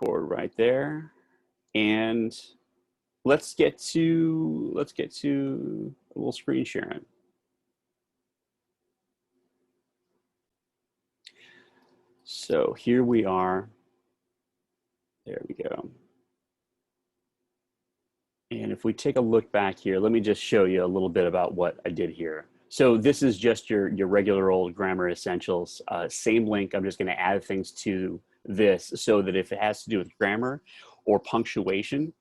Record right there. And let's get to a little screen sharing. So here we are. There we go. And if we take a look back here, let me just show you a little bit about what I did here. So this is just your regular old grammar essentials. Same link. I'm just going to add things to this so that if it has to do with grammar or punctuation,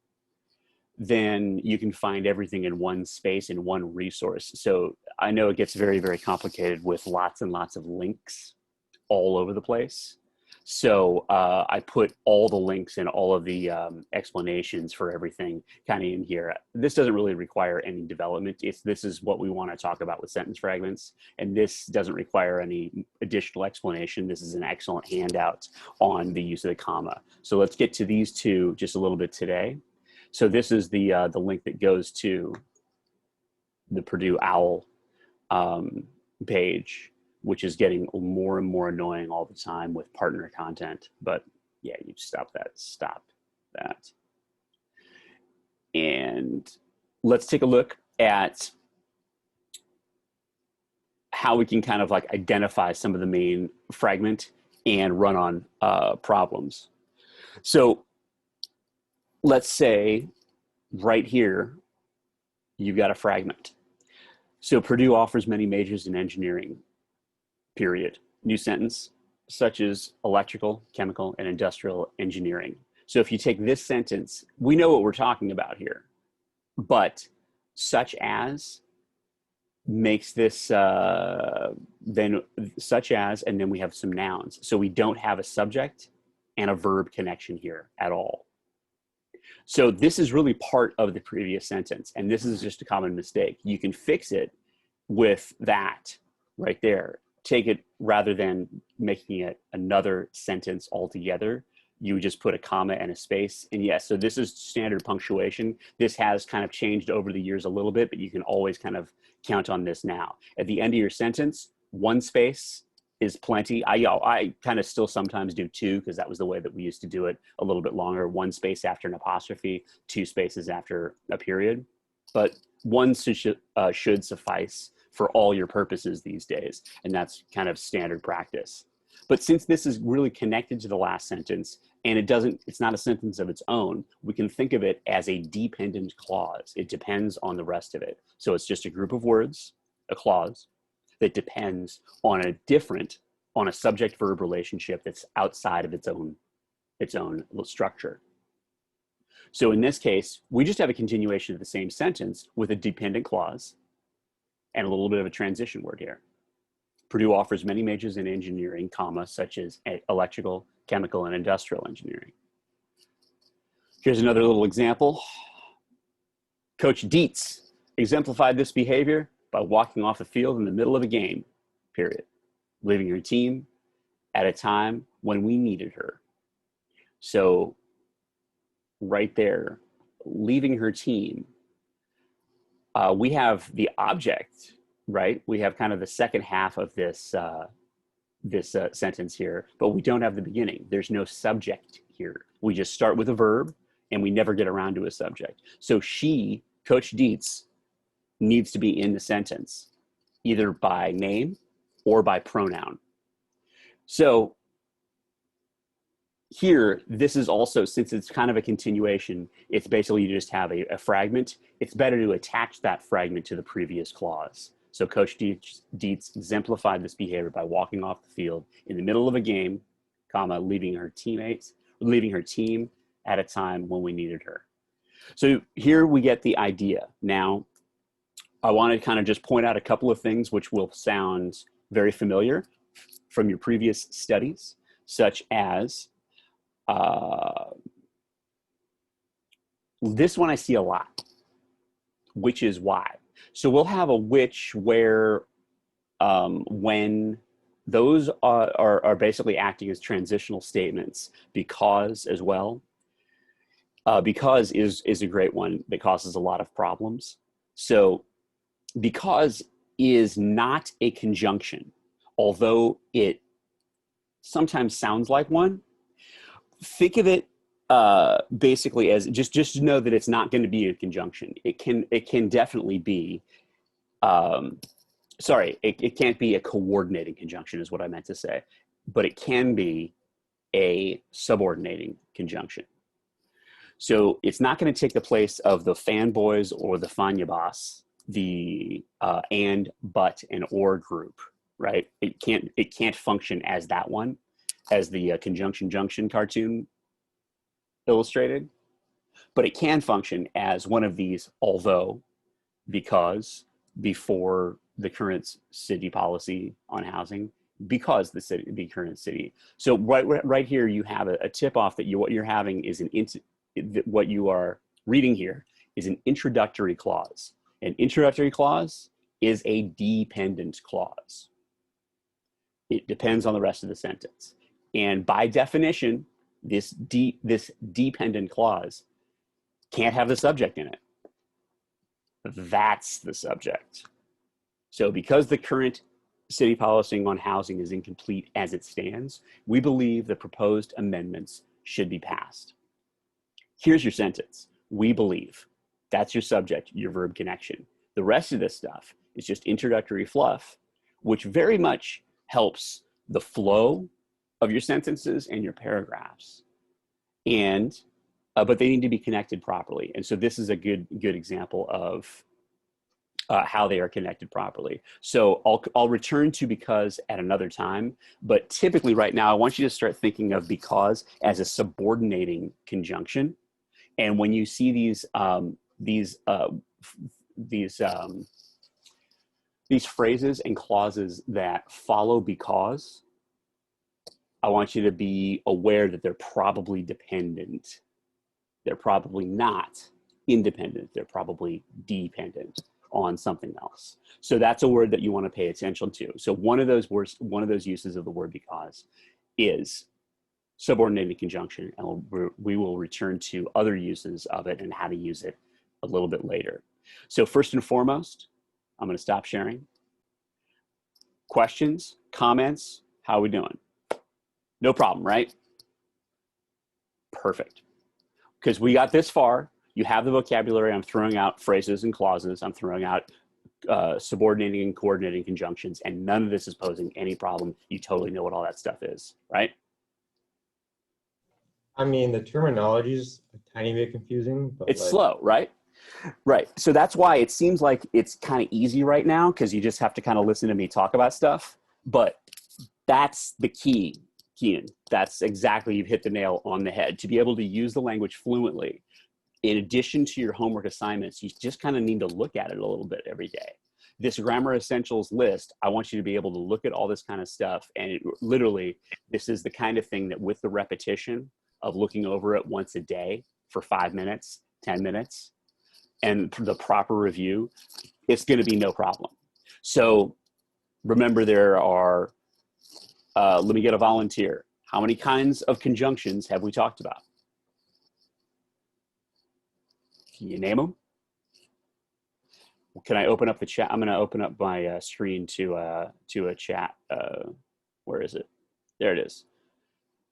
then you can find everything in one space, in one resource. So I know it gets very, very complicated with lots and lots of links all over the place. So I put all the links and all of the explanations for everything kind of in here. This doesn't really require any development. This is what we want to talk about with sentence fragments. And this doesn't require any additional explanation. This is an excellent handout on the use of the comma. So let's get to these two just a little bit today. So this is the link that goes to the Purdue OWL page, which is getting more and more annoying all the time with partner content. But yeah, you stop that. And let's take a look at how we can kind of like identify some of the main fragment and run on problems. So let's say right here, you've got a fragment. So Purdue offers many majors in engineering, period. New sentence, such as electrical, chemical, and industrial engineering. So if you take this sentence, we know what we're talking about here, but such as makes this, then such as, and then we have some nouns. So we don't have a subject and a verb connection here at all. So this is really part of the previous sentence, and this is just a common mistake. You can fix it with that right there. Take it, rather than making it another sentence altogether, you just put a comma and a space. And yes, so this is standard punctuation. This has kind of changed over the years a little bit, but you can always kind of count on this now. At the end of your sentence, one space is plenty. I kind of still sometimes do two, because that was the way that we used to do it a little bit longer. One space after an apostrophe, two spaces after a period. But one should suffice for all your purposes these days. And that's kind of standard practice. But since this is really connected to the last sentence, and it's not a sentence of its own, we can think of it as a dependent clause. It depends on the rest of it. So it's just a group of words, a clause, that depends on a subject-verb relationship that's outside of its own structure. So in this case, we just have a continuation of the same sentence with a dependent clause and a little bit of a transition word here. Purdue offers many majors in engineering, comma, such as electrical, chemical, and industrial engineering. Here's another little example. Coach Dietz exemplified this behavior by walking off the field in the middle of a game, period, leaving her team at a time when we needed her. So right there, leaving her team, we have the object, right? We have kind of the second half of this sentence here, but we don't have the beginning. There's no subject here. We just start with a verb and we never get around to a subject. So she, Coach Dietz, needs to be in the sentence, either by name or by pronoun. So here, this is also, since it's kind of a continuation, it's basically you just have a fragment. It's better to attach that fragment to the previous clause. So Coach Dietz exemplified this behavior by walking off the field in the middle of a game, comma, leaving her team at a time when we needed her. So here we get the idea. Now, I want to kind of just point out a couple of things which will sound very familiar from your previous studies, such as this one I see a lot, which is why. So we'll have a which, where, when. Those are basically acting as transitional statements. Because as well. Because is a great one that causes a lot of problems. So because is not a conjunction, although it sometimes sounds like one. Think of it basically as just know that it's not going to be a conjunction. It can definitely be, sorry, it can't be a coordinating conjunction is what I meant to say, but it can be a subordinating conjunction. So it's not going to take the place of the fanboys or the fanyabas, the and, but, and or group, right? It can't function as that one, as the conjunction junction cartoon illustrated, but it can function as one of these, although, because, before, the current city policy on housing, because the current city. So right here you have a tip off that what you're having is what you are reading here is an introductory clause. An introductory clause is a dependent clause. It depends on the rest of the sentence. And by definition, this dependent clause can't have the subject in it. That's the subject. So because the current city policy on housing is incomplete as it stands, we believe the proposed amendments should be passed. Here's your sentence. We believe. That's your subject, your verb connection. The rest of this stuff is just introductory fluff, which very much helps the flow of your sentences and your paragraphs. And but they need to be connected properly. And so this is a good example of how they are connected properly. So I'll return to because at another time, but typically right now, I want you to start thinking of because as a subordinating conjunction. And when you see these phrases and clauses that follow because, I want you to be aware that they're probably dependent. They're probably not independent. They're probably dependent on something else. So that's a word that you want to pay attention to. So one of those words, one of those uses of the word because is subordinating conjunction, and we will return to other uses of it and how to use it a little bit later. So first and foremost, I'm going to stop sharing. Questions, comments, how are we doing? No problem, right? Perfect. Because we got this far, you have the vocabulary. I'm throwing out phrases and clauses. I'm throwing out subordinating and coordinating conjunctions, and none of this is posing any problem. You totally know what all that stuff is, right? I mean, the terminology is a tiny bit confusing, but it's slow, right? Right. So that's why it seems like it's kind of easy right now, because you just have to kind of listen to me talk about stuff. But that's the key, Keenan. That's exactly, you've hit the nail on the head. To be able to use the language fluently, in addition to your homework assignments, you just kind of need to look at it a little bit every day. This grammar essentials list, I want you to be able to look at all this kind of stuff. And literally, this is the kind of thing that with the repetition of looking over it once a day for 5 minutes, 10 minutes, and the proper review, it's going to be no problem. So remember, there are, let me get a volunteer. How many kinds of conjunctions have we talked about? Can you name them? Can I open up the chat? I'm going to open up my screen to a chat. Where is it? There it is.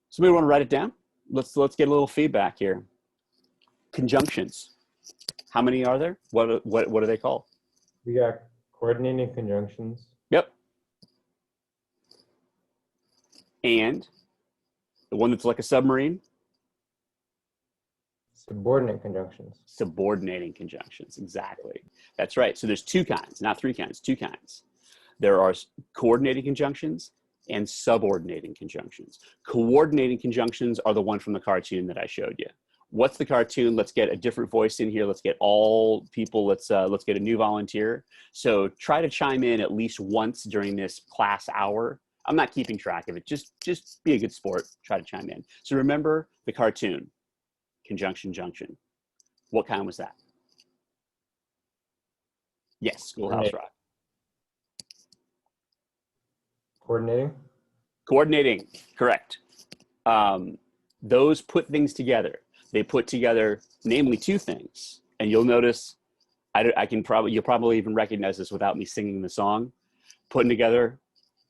Somebody want to write it down? Let's get a little feedback here. Conjunctions. How many are there? What are they called? we got coordinating conjunctions. Yep. And the one that's like a submarine? Subordinate conjunctions. Subordinating conjunctions, exactly. That's right. So there's two kinds, not three kinds, two kinds. There are coordinating conjunctions and subordinating conjunctions. Coordinating conjunctions are the one from the cartoon that I showed you. What's the cartoon? Let's get a different voice in here. Let's get all people. Let's get a new volunteer. So try to chime in at least once during this class hour. I'm not keeping track of it. Just be a good sport. Try to chime in. So remember the cartoon, conjunction, junction. What kind was that? Yes, Schoolhouse Rock. Coordinating? Coordinating, correct. Those put things together. They put together, namely, two things. And you'll notice, you'll probably even recognize this without me singing the song. Putting together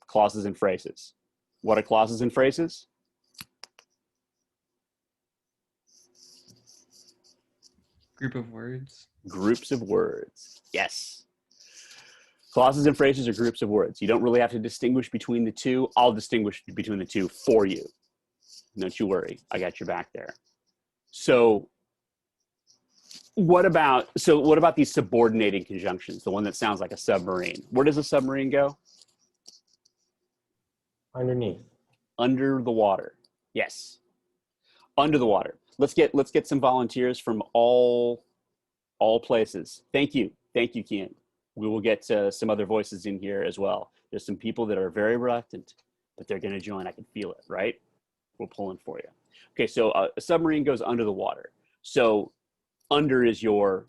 clauses and phrases. What are clauses and phrases? Group of words. Groups of words. Yes. Clauses and phrases are groups of words. You don't really have to distinguish between the two. I'll distinguish between the two for you. Don't you worry. I got your back there. So what about these subordinating conjunctions? The one that sounds like a submarine. Where does a submarine go? Underneath. Under the water. Yes. Under the water. Let's get some volunteers from all places. Thank you, Kian. We will get some other voices in here as well. There's some people that are very reluctant, but they're going to join. I can feel it, right? We're pulling for you. Okay, so a submarine goes under the water. So under is your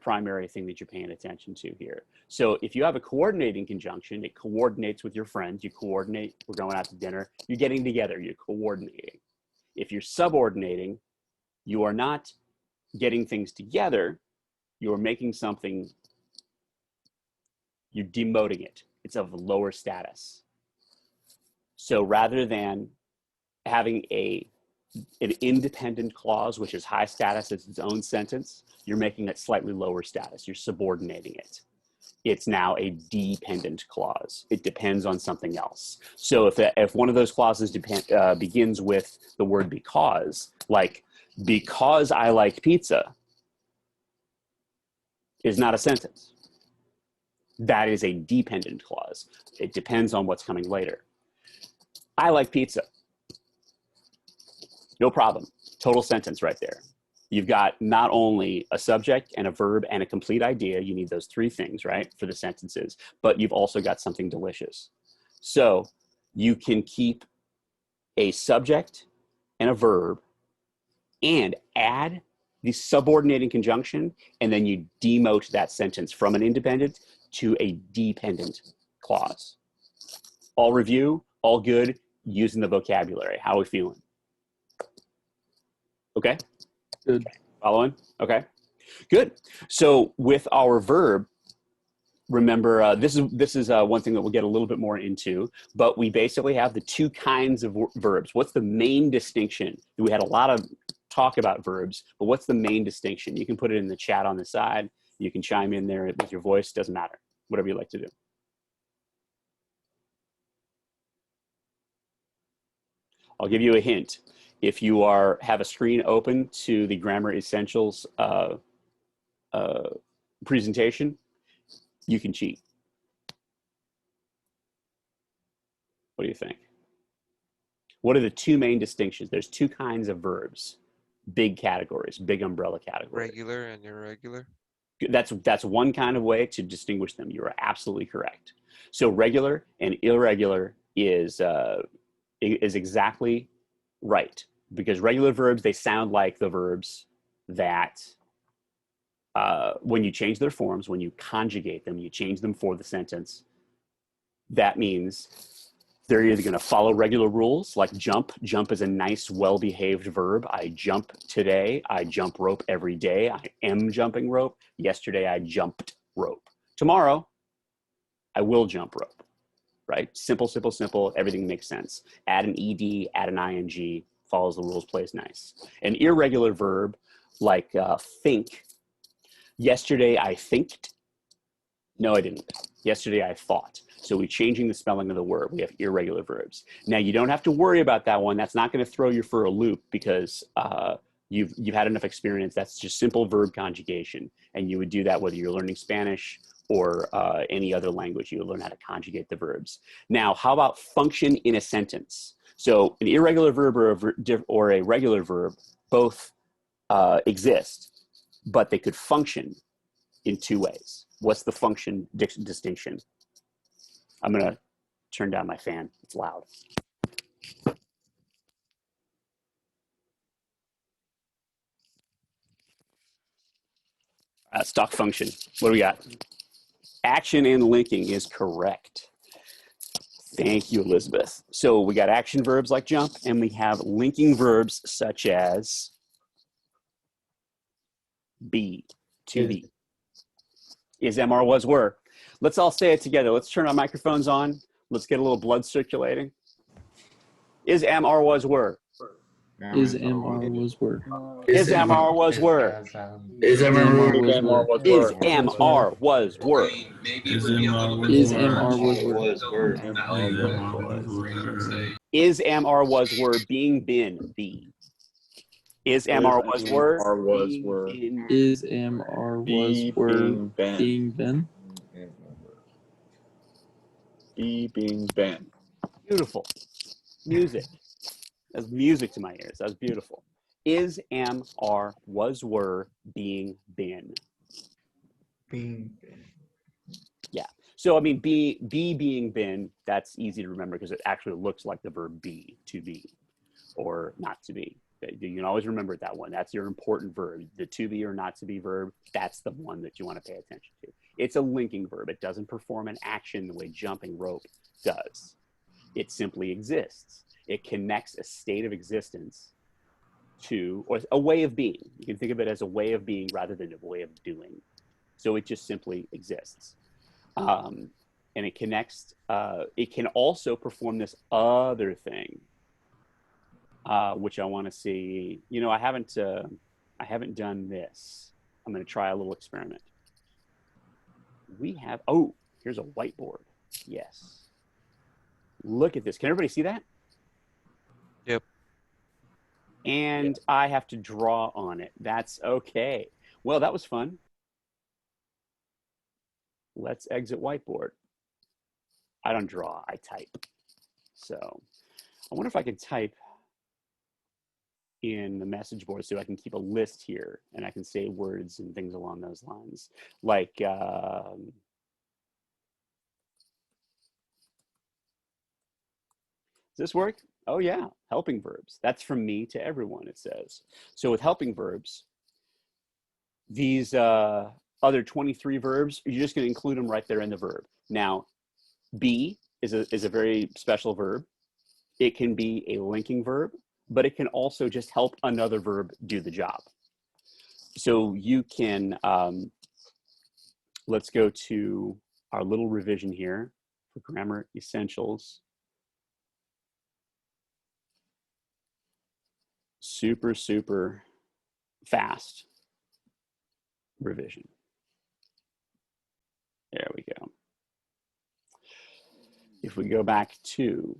primary thing that you're paying attention to here. So if you have a coordinating conjunction, it coordinates with your friends. You coordinate, we're going out to dinner. You're getting together, you're coordinating. If you're subordinating, you are not getting things together. You're making something, you're demoting it. It's of lower status. So rather than having an independent clause, which is high status as its own sentence, you're making it slightly lower status. You're subordinating it. It's now a dependent clause. It depends on something else. So if one of those clauses begins with the word because, like because I like pizza, is not a sentence. That is a dependent clause. It depends on what's coming later. I like pizza. No problem. Total sentence right there. You've got not only a subject and a verb and a complete idea. You need those three things, right, for the sentences, but you've also got something delicious. So you can keep a subject and a verb and add the subordinating conjunction, and then you demote that sentence from an independent to a dependent clause. All review, all good, using the vocabulary. How are we feeling? Okay? Good. Following? Okay. Good. So with our verb, remember, this is one thing that we'll get a little bit more into, but we basically have the two kinds of verbs. What's the main distinction? We had a lot of talk about verbs, but what's the main distinction? You can put it in the chat on the side. You can chime in there with your voice. Doesn't matter. Whatever you like to do. I'll give you a hint. If you have a screen open to the Grammar Essentials presentation, you can cheat. What do you think? What are the two main distinctions? There's two kinds of verbs, big categories, big umbrella categories. Regular and irregular. That's one kind of way to distinguish them. You are absolutely correct. So regular and irregular is exactly right, because regular verbs, they sound like the verbs that when you change their forms, when you conjugate them, you change them for the sentence. That means they're either going to follow regular rules, like jump. Jump is a nice, well-behaved verb. I jump today. I jump rope every day. I am jumping rope. Yesterday, I jumped rope. Tomorrow, I will jump rope, right? Simple, simple, simple. Everything makes sense. Add an ed, add an ing, follows the rules, plays nice. An irregular verb, like think. Yesterday, I thinked. No, I didn't. Yesterday, I thought. So we're changing the spelling of the word. We have irregular verbs. Now, you don't have to worry about that one. That's not going to throw you for a loop, because you've had enough experience. That's just simple verb conjugation. And you would do that whether you're learning Spanish or any other language. You would learn how to conjugate the verbs. Now, how about function in a sentence? So an irregular verb or a regular verb both exist, but they could function in two ways. What's the function distinction? I'm going to turn down my fan. It's loud. Stock function. What do we got? Action and linking is correct. Thank you, Elizabeth. So we got action verbs like jump, and we have linking verbs such as be, to be. Is, am, are, was, were. Let's all say it together. Let's turn our microphones on. Let's get a little blood circulating. Is, am, are, was, were. Is am are was were. Is am are was were. Is am are was were. Is am are was were. Is am are was were. Is am are was were being been be. Is am are was were being been. Is am are was were being been. Be being Ben. Beautiful. Music. That's music to my ears. That's beautiful. Is, am, are, was, were, being, been. Yeah. So I mean, be being been. That's easy to remember because it actually looks like the verb be, to be, or not to be. You can always remember that one. That's your important verb. The to be or not to be verb. That's the one that you want to pay attention to. It's a linking verb. It doesn't perform an action the way jumping rope does. It simply exists. It connects a state of existence to, or a way of being. You can think of it as a way of being rather than a way of doing. So it just simply exists. And it connects, it can also perform this other thing, which I want to see. You know, I haven't done this. I'm going to try a little experiment. We have, oh, here's a whiteboard. Yes. Look at this. Can everybody see that? Yep. And I have to draw on it. That's okay. Well, that was fun. Let's exit whiteboard. I don't draw, I type. So I wonder if I can type in the message board so I can keep a list here and I can say words and things along those lines. Like, does this work? Oh yeah, helping verbs. That's from me to everyone, it says. So with helping verbs, these other 23 verbs, you're just gonna include them right there in the verb. Now, be is a very special verb. It can be a linking verb, but it can also just help another verb do the job. So you can, let's go to our little revision here for Grammar Essentials. Super, super fast revision. There we go. If we go back to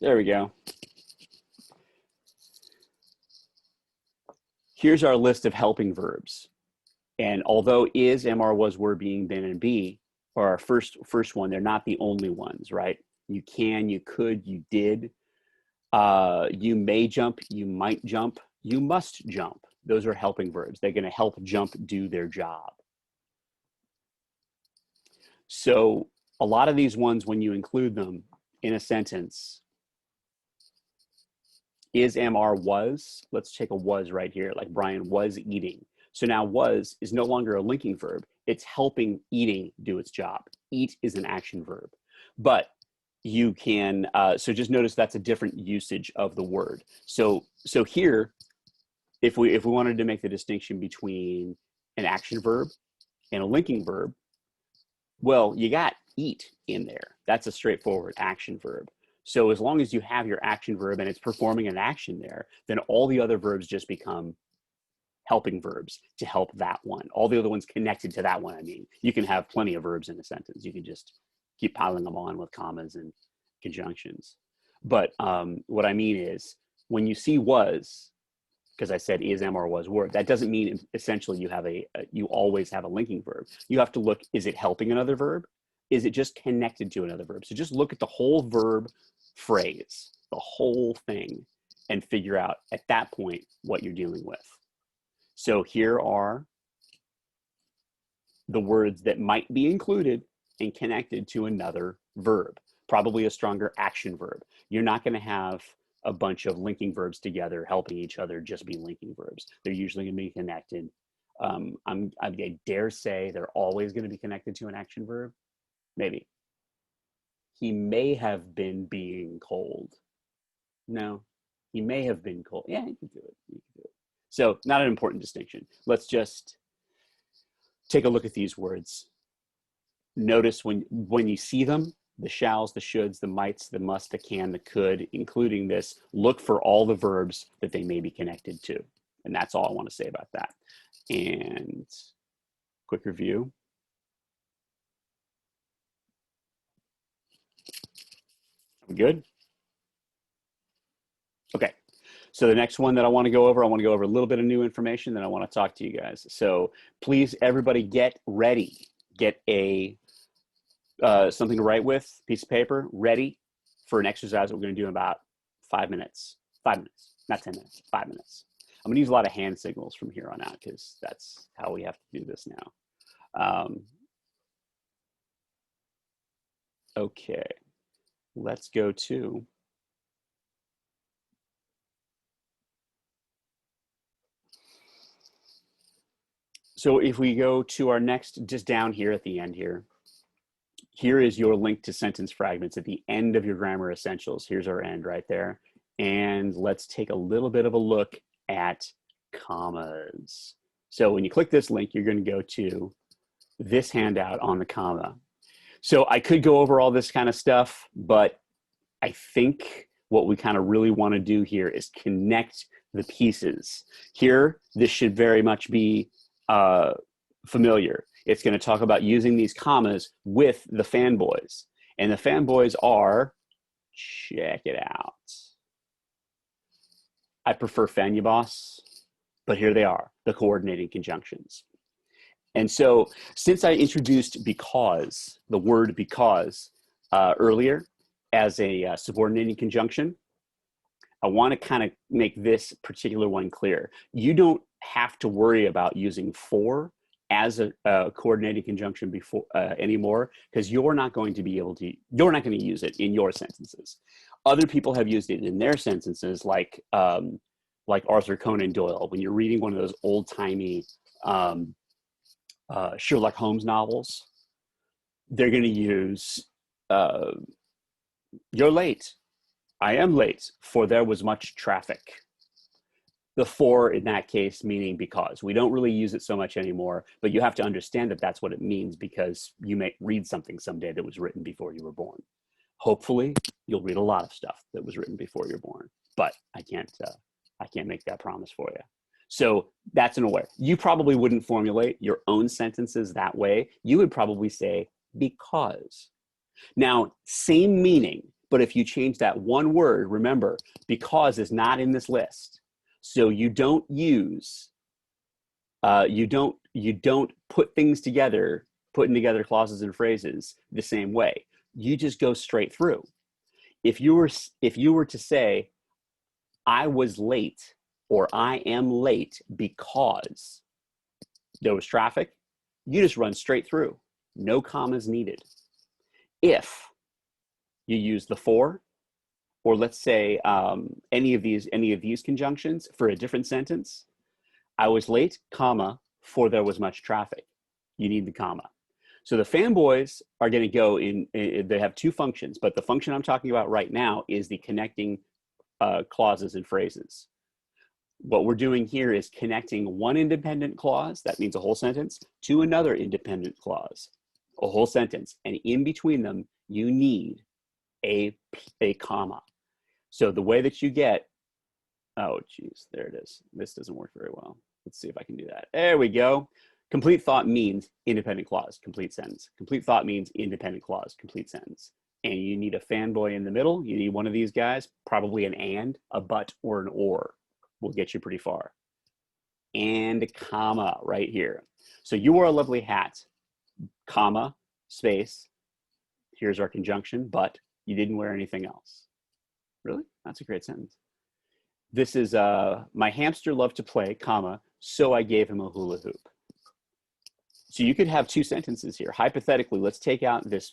there we go. Here's our list of helping verbs. And although is, am, are, was, were, being, been, and be are our first one, they're not the only ones, right? You can, you could, you did. You may jump, you might jump, you must jump. Those are helping verbs. They're going to help jump do their job. So a lot of these ones, when you include them in a sentence, is, am, are, was, let's take a was right here, like Brian was eating. So now was is no longer a linking verb. It's helping eating do its job. Eat is an action verb. But you can, so just notice that's a different usage of the word. So here, if we wanted to make the distinction between an action verb and a linking verb, well, you got eat in there. That's a straightforward action verb. So as long as you have your action verb and it's performing an action there, then all the other verbs just become helping verbs to help that one. All the other ones connected to that one, I mean. You can have plenty of verbs in a sentence. You can just keep piling them on with commas and conjunctions. But what I mean is, when you see was, because I said is, am, or was, were, that doesn't mean essentially you have you always have a linking verb. You have to look, is it helping another verb? Is it just connected to another verb? So just look at the whole verb phrase, the whole thing, and figure out at that point what you're dealing with. So here are the words that might be included and connected to another verb, probably a stronger action verb. You're not going to have a bunch of linking verbs together helping each other just be linking verbs. They're usually going to be connected. I dare say they're always going to be connected to an action verb. Maybe. He may have been being cold. No, he may have been cold. Yeah, you can do it. You can do it. So not an important distinction. Let's just take a look at these words. Notice when you see them, the shalls, the shoulds, the mights, the must, the can, the could, including this, look for all the verbs that they may be connected to. And that's all I want to say about that. And quick review. Good? Okay. So the next one that I want to go over a little bit of new information, then I want to talk to you guys. So please, everybody, get ready. Get a something to write with, piece of paper, ready for an exercise that we're going to do in about 5 minutes. 5 minutes, not 10 minutes, 5 minutes. I'm going to use a lot of hand signals from here on out because that's how we have to do this now. Okay, let's go to so if we go to our next, just down here at the end here, here is your link to sentence fragments at the end of your grammar essentials. Here's our end right there. And let's take a little bit of a look at commas. So when you click this link, you're going to go to this handout on the comma. So I could go over all this kind of stuff, but I think what we kind of really want to do here is connect the pieces. Here, this should very much be familiar. It's going to talk about using these commas with the fanboys. And the fanboys are, check it out. I prefer Fanubos, but here they are, the coordinating conjunctions. And so since I introduced because, the word because, earlier as a subordinating conjunction, I want to kind of make this particular one clear. You don't have to worry about using for as a coordinating conjunction before anymore, because you're not going to use it in your sentences. Other people have used it in their sentences, like Arthur Conan Doyle. When you're reading one of those old-timey Sherlock Holmes novels, they're going to use you're late. I am late, for there was much traffic. The for in that case meaning because. We don't really use it so much anymore, but you have to understand that that's what it means, because you may read something someday that was written before you were born. Hopefully, you'll read a lot of stuff that was written before you're born, but I can't make that promise for you. So that's an aware. You probably wouldn't formulate your own sentences that way. You would probably say because. Now, same meaning, but if you change that one word, remember, because is not in this list. So you don't use, you don't put things together, putting together clauses and phrases the same way. You just go straight through. If you were to say, I was late, or I am late because there was traffic, you just run straight through. No commas needed. If you use the for, or let's say any of these conjunctions for a different sentence, I was late, comma, for there was much traffic. You need the comma. So the fanboys are going to go in, they have two functions, but the function I'm talking about right now is the connecting clauses and phrases. What we're doing here is connecting one independent clause, that means a whole sentence, to another independent clause, a whole sentence. And in between them, you need a comma. So the way that you get, oh geez, there it is. This doesn't work very well. Let's see if I can do that. There we go. Complete thought means independent clause, complete sentence. Complete thought means independent clause, complete sentence. And you need a fanboy in the middle. You need one of these guys, probably an and, a but, or an or. Will get you pretty far. And a comma right here. So you wore a lovely hat, comma, space. Here's our conjunction, but you didn't wear anything else. Really? That's a great sentence. This is, my hamster loved to play, comma, so I gave him a hula hoop. So you could have two sentences here. Hypothetically, let's take out this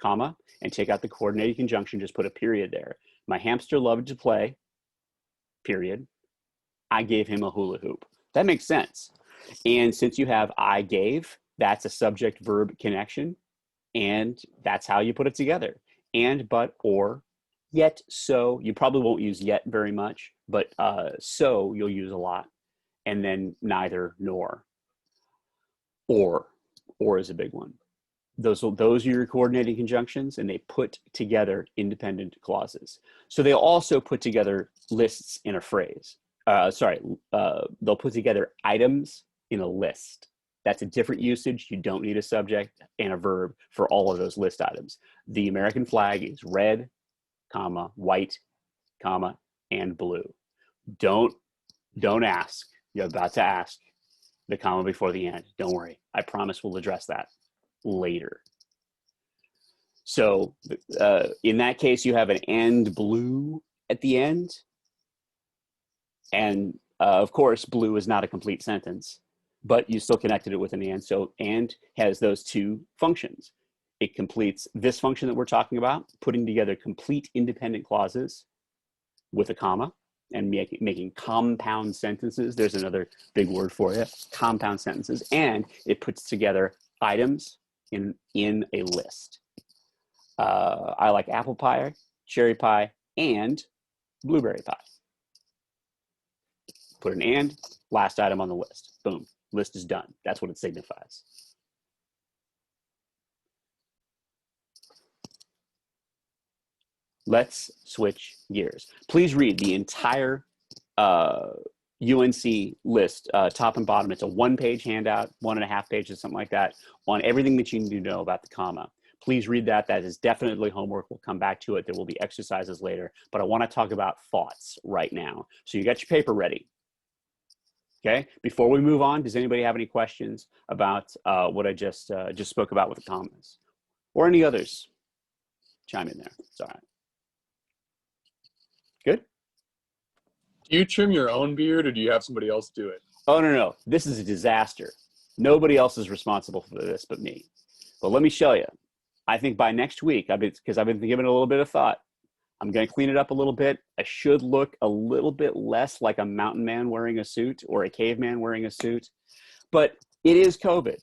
comma and take out the coordinating conjunction, just put a period there. My hamster loved to play, period. I gave him a hula hoop. That makes sense. And since you have I gave, that's a subject verb connection. And that's how you put it together. And, but, or, yet, so. You probably won't use yet very much, but so you'll use a lot. And then neither nor. Or is a big one. Those are your coordinating conjunctions, and they put together independent clauses. So they'll also put together lists in a phrase. They'll put together items in a list. That's a different usage. You don't need a subject and a verb for all of those list items. The American flag is red, comma, white, comma, and blue. Don't ask. You're about to ask the comma before the and. Don't worry. I promise we'll address that later. So in that case, you have an and blue at the end. And of course, blue is not a complete sentence, but you still connected it with an and. So and has those two functions. It completes this function that we're talking about, putting together complete independent clauses with a comma and making compound sentences. There's another big word for it, compound sentences. And it puts together items in a list. I like apple pie, cherry pie, and blueberry pie. Put an and, last item on the list. Boom, list is done. That's what it signifies. Let's switch gears. Please read the entire UNC list, top and bottom. It's a one-page handout, 1.5 pages, something like that, on everything that you need to know about the comma. Please read that. That is definitely homework. We'll come back to it. There will be exercises later, but I want to talk about thoughts right now. So you got your paper ready. Okay, before we move on, does anybody have any questions about what I just spoke about with the commas? Or any others? Chime in there. It's all right. Good? Do you trim your own beard, or do you have somebody else do it? Oh, no. This is a disaster. Nobody else is responsible for this but me. But let me show you. I think by next week, because I've been giving it a little bit of thought, I'm going to clean it up a little bit. I should look a little bit less like a mountain man wearing a suit or a caveman wearing a suit. But it is COVID.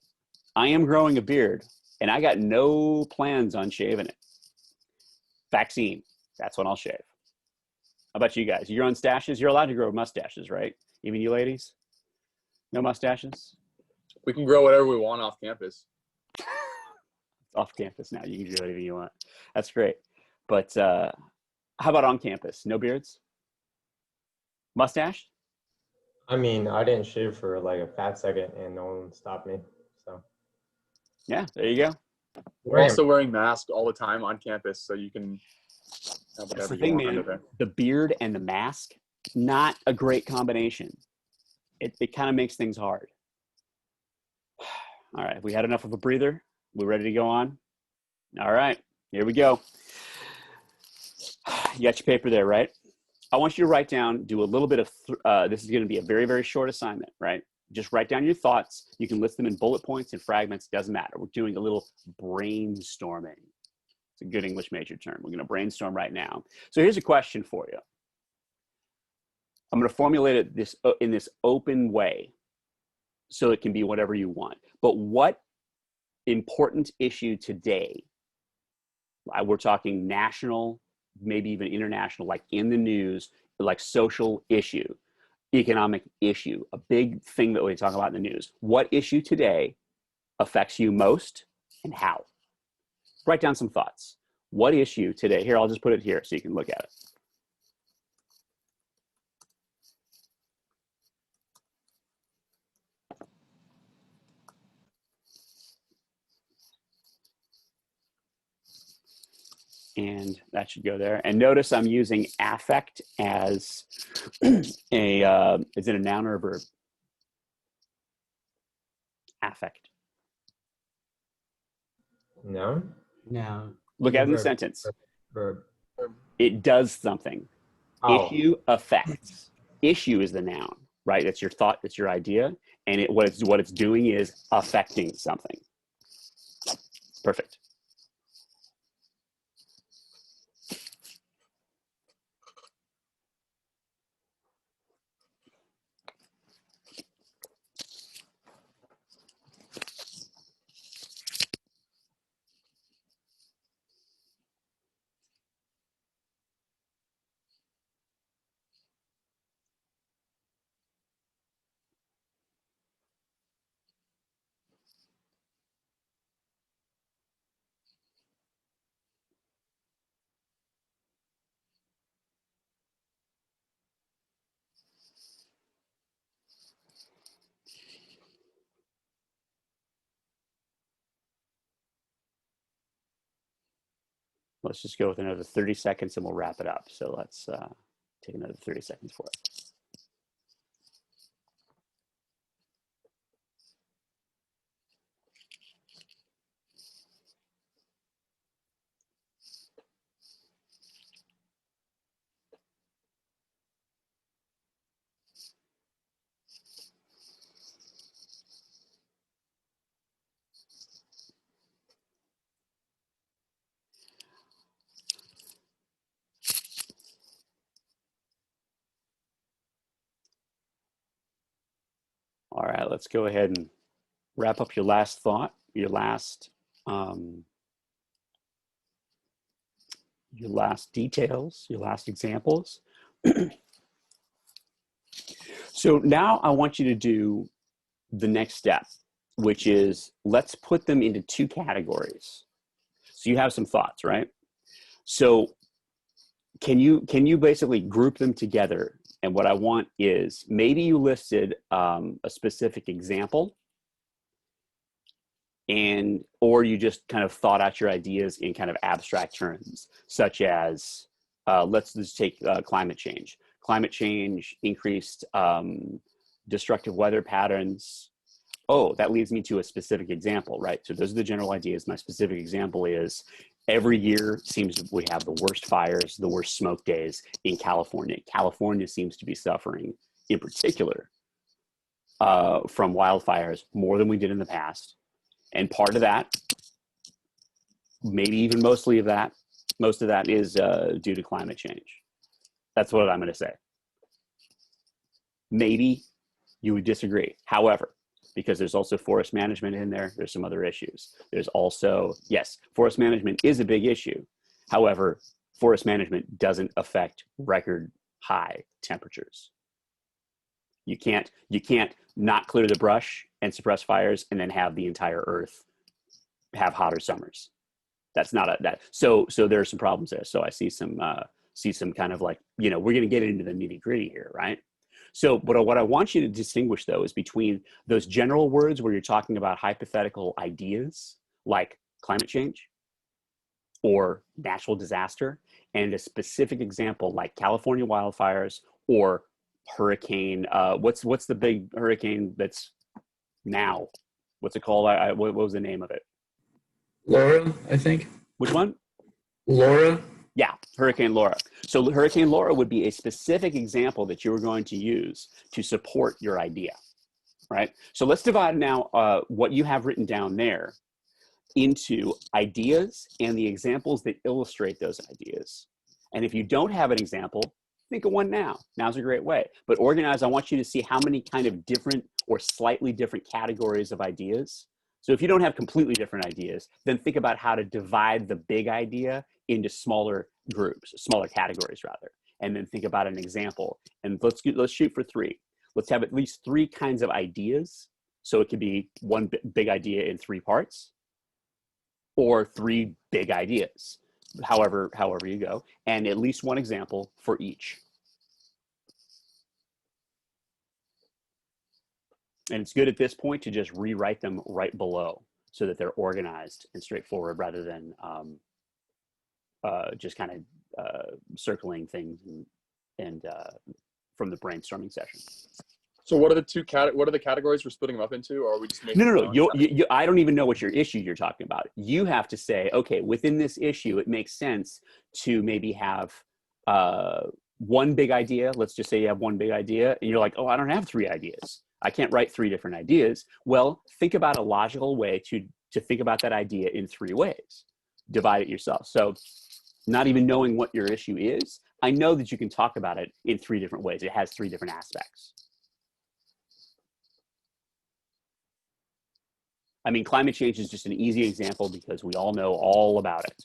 I am growing a beard, and I got no plans on shaving it. Vaccine. That's when I'll shave. How about you guys? You're on stashes? You're allowed to grow mustaches, right? Even you ladies? No mustaches? We can grow whatever we want off campus. It's off campus now. You can do whatever you want. That's great. But how about on campus? No beards? Mustache? I mean, I didn't shave for like a fat second and no one stopped me. So Yeah, there you go. We're also wearing masks all the time on campus, so you can have That's whatever the you thing, want under man. there. The beard and the mask, not a great combination. It kind of makes things hard. All right, we had enough of a breather. We ready to go on? All right, here we go. You got your paper there, right? I want you to write down, do a little bit of, this is going to be a very, very short assignment, right? Just write down your thoughts. You can list them in bullet points and fragments, doesn't matter. We're doing a little brainstorming. It's a good English major term. We're going to brainstorm right now. So here's a question for you. I'm going to formulate it in this open way so it can be whatever you want. But what important issue today, we're talking national, maybe even international, like in the news, like social issue, economic issue, a big thing that we talk about in the news. What issue today affects you most and how? Write down some thoughts. What issue today? Here, I'll just put it here so you can look at it. And that should go there. And notice I'm using affect as is it a noun or a verb? Affect. no. No. Look at it in the sentence. Verb. It does something. Oh. Issue affects. Issue is the noun, right? That's your thought, that's your idea. And what it's doing is affecting something. Perfect. Let's just go with another 30 seconds and we'll wrap it up. So let's take another 30 seconds for it. All right, let's go ahead and wrap up your last thought, your last details, your last examples. So now I want you to do the next step, which is let's put them into two categories. So you have some thoughts, right? So can you basically group them together? And what I want is maybe you listed a specific example, and or you just kind of thought out your ideas in kind of abstract terms, such as let's just take climate change. Climate change, increased destructive weather patterns. Oh, that leads me to a specific example, right? So those are the general ideas. My specific example is every year seems we have the worst fires, the worst smoke days in California. California seems to be suffering in particular from wildfires more than we did in the past. And part of that, maybe even most of that is due to climate change. That's what I'm going to say. Maybe you would disagree. However, because there's also forest management in there, there's some other issues. There's also, yes, forest management is a big issue. However, forest management doesn't affect record high temperatures. You can't not clear the brush and suppress fires and then have the entire earth have hotter summers. That's not that. So there are some problems there. So I see some kind of like, we're going to get into the nitty gritty here, right? So, but what I want you to distinguish though is between those general words where you're talking about hypothetical ideas like climate change or natural disaster, and a specific example like California wildfires or hurricane. What's the big hurricane that's now? What's it called? What was the name of it? Laura, I think. Which one? Laura. Yeah, Hurricane Laura. So Hurricane Laura would be a specific example that you were going to use to support your idea, right? So let's divide now what you have written down there into ideas and the examples that illustrate those ideas. And if you don't have an example, think of one now. Now's a great way. But organize, I want you to see how many kind of different or slightly different categories of ideas. So if you don't have completely different ideas, then think about how to divide the big idea into smaller groups, smaller categories rather, and then think about an example. And let's shoot for 3. Let's have at least 3 kinds of ideas. So it could be one big idea in 3 parts, or 3 big ideas, however you go, and at least one example for each. And it's good at this point to just rewrite them right below so that they're organized and straightforward rather than just kind of circling things and from the brainstorming session. So what are the categories we're splitting them up into, or are we just making? No. I don't even know what your issue you're talking about. You have to say, okay, within this issue, it makes sense to maybe have one big idea. Let's just say you have one big idea, and you're like, oh, I don't have 3 ideas. I can't write 3 different ideas. Well, think about a logical way to think about that idea in 3 ways. Divide it yourself. So, not even knowing what your issue is, I know that you can talk about it in 3 different ways. It has 3 different aspects. I mean, climate change is just an easy example because we all know all about it.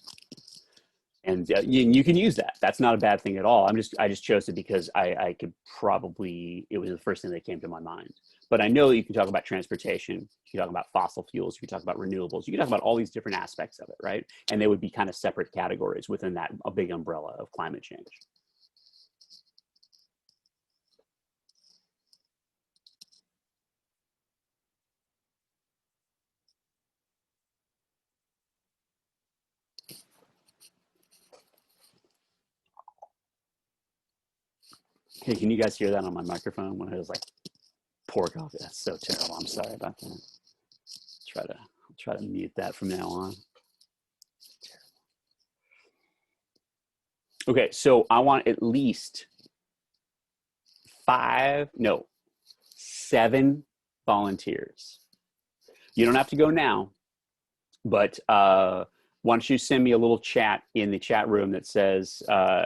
And you can use that. That's not a bad thing at all. I just chose it because I could probably, it was the first thing that came to my mind. But I know you can talk about transportation, you can talk about fossil fuels, you can talk about renewables, you can talk about all these different aspects of it, right? And they would be kind of separate categories within that a big umbrella of climate change. Hey, can you guys hear that on my microphone when I was like pour coffee? That's so terrible. I'm sorry about that. I'll try to mute that from now on. Okay, so I want at least 7 volunteers. You don't have to go now, but why don't you send me a little chat in the chat room that says,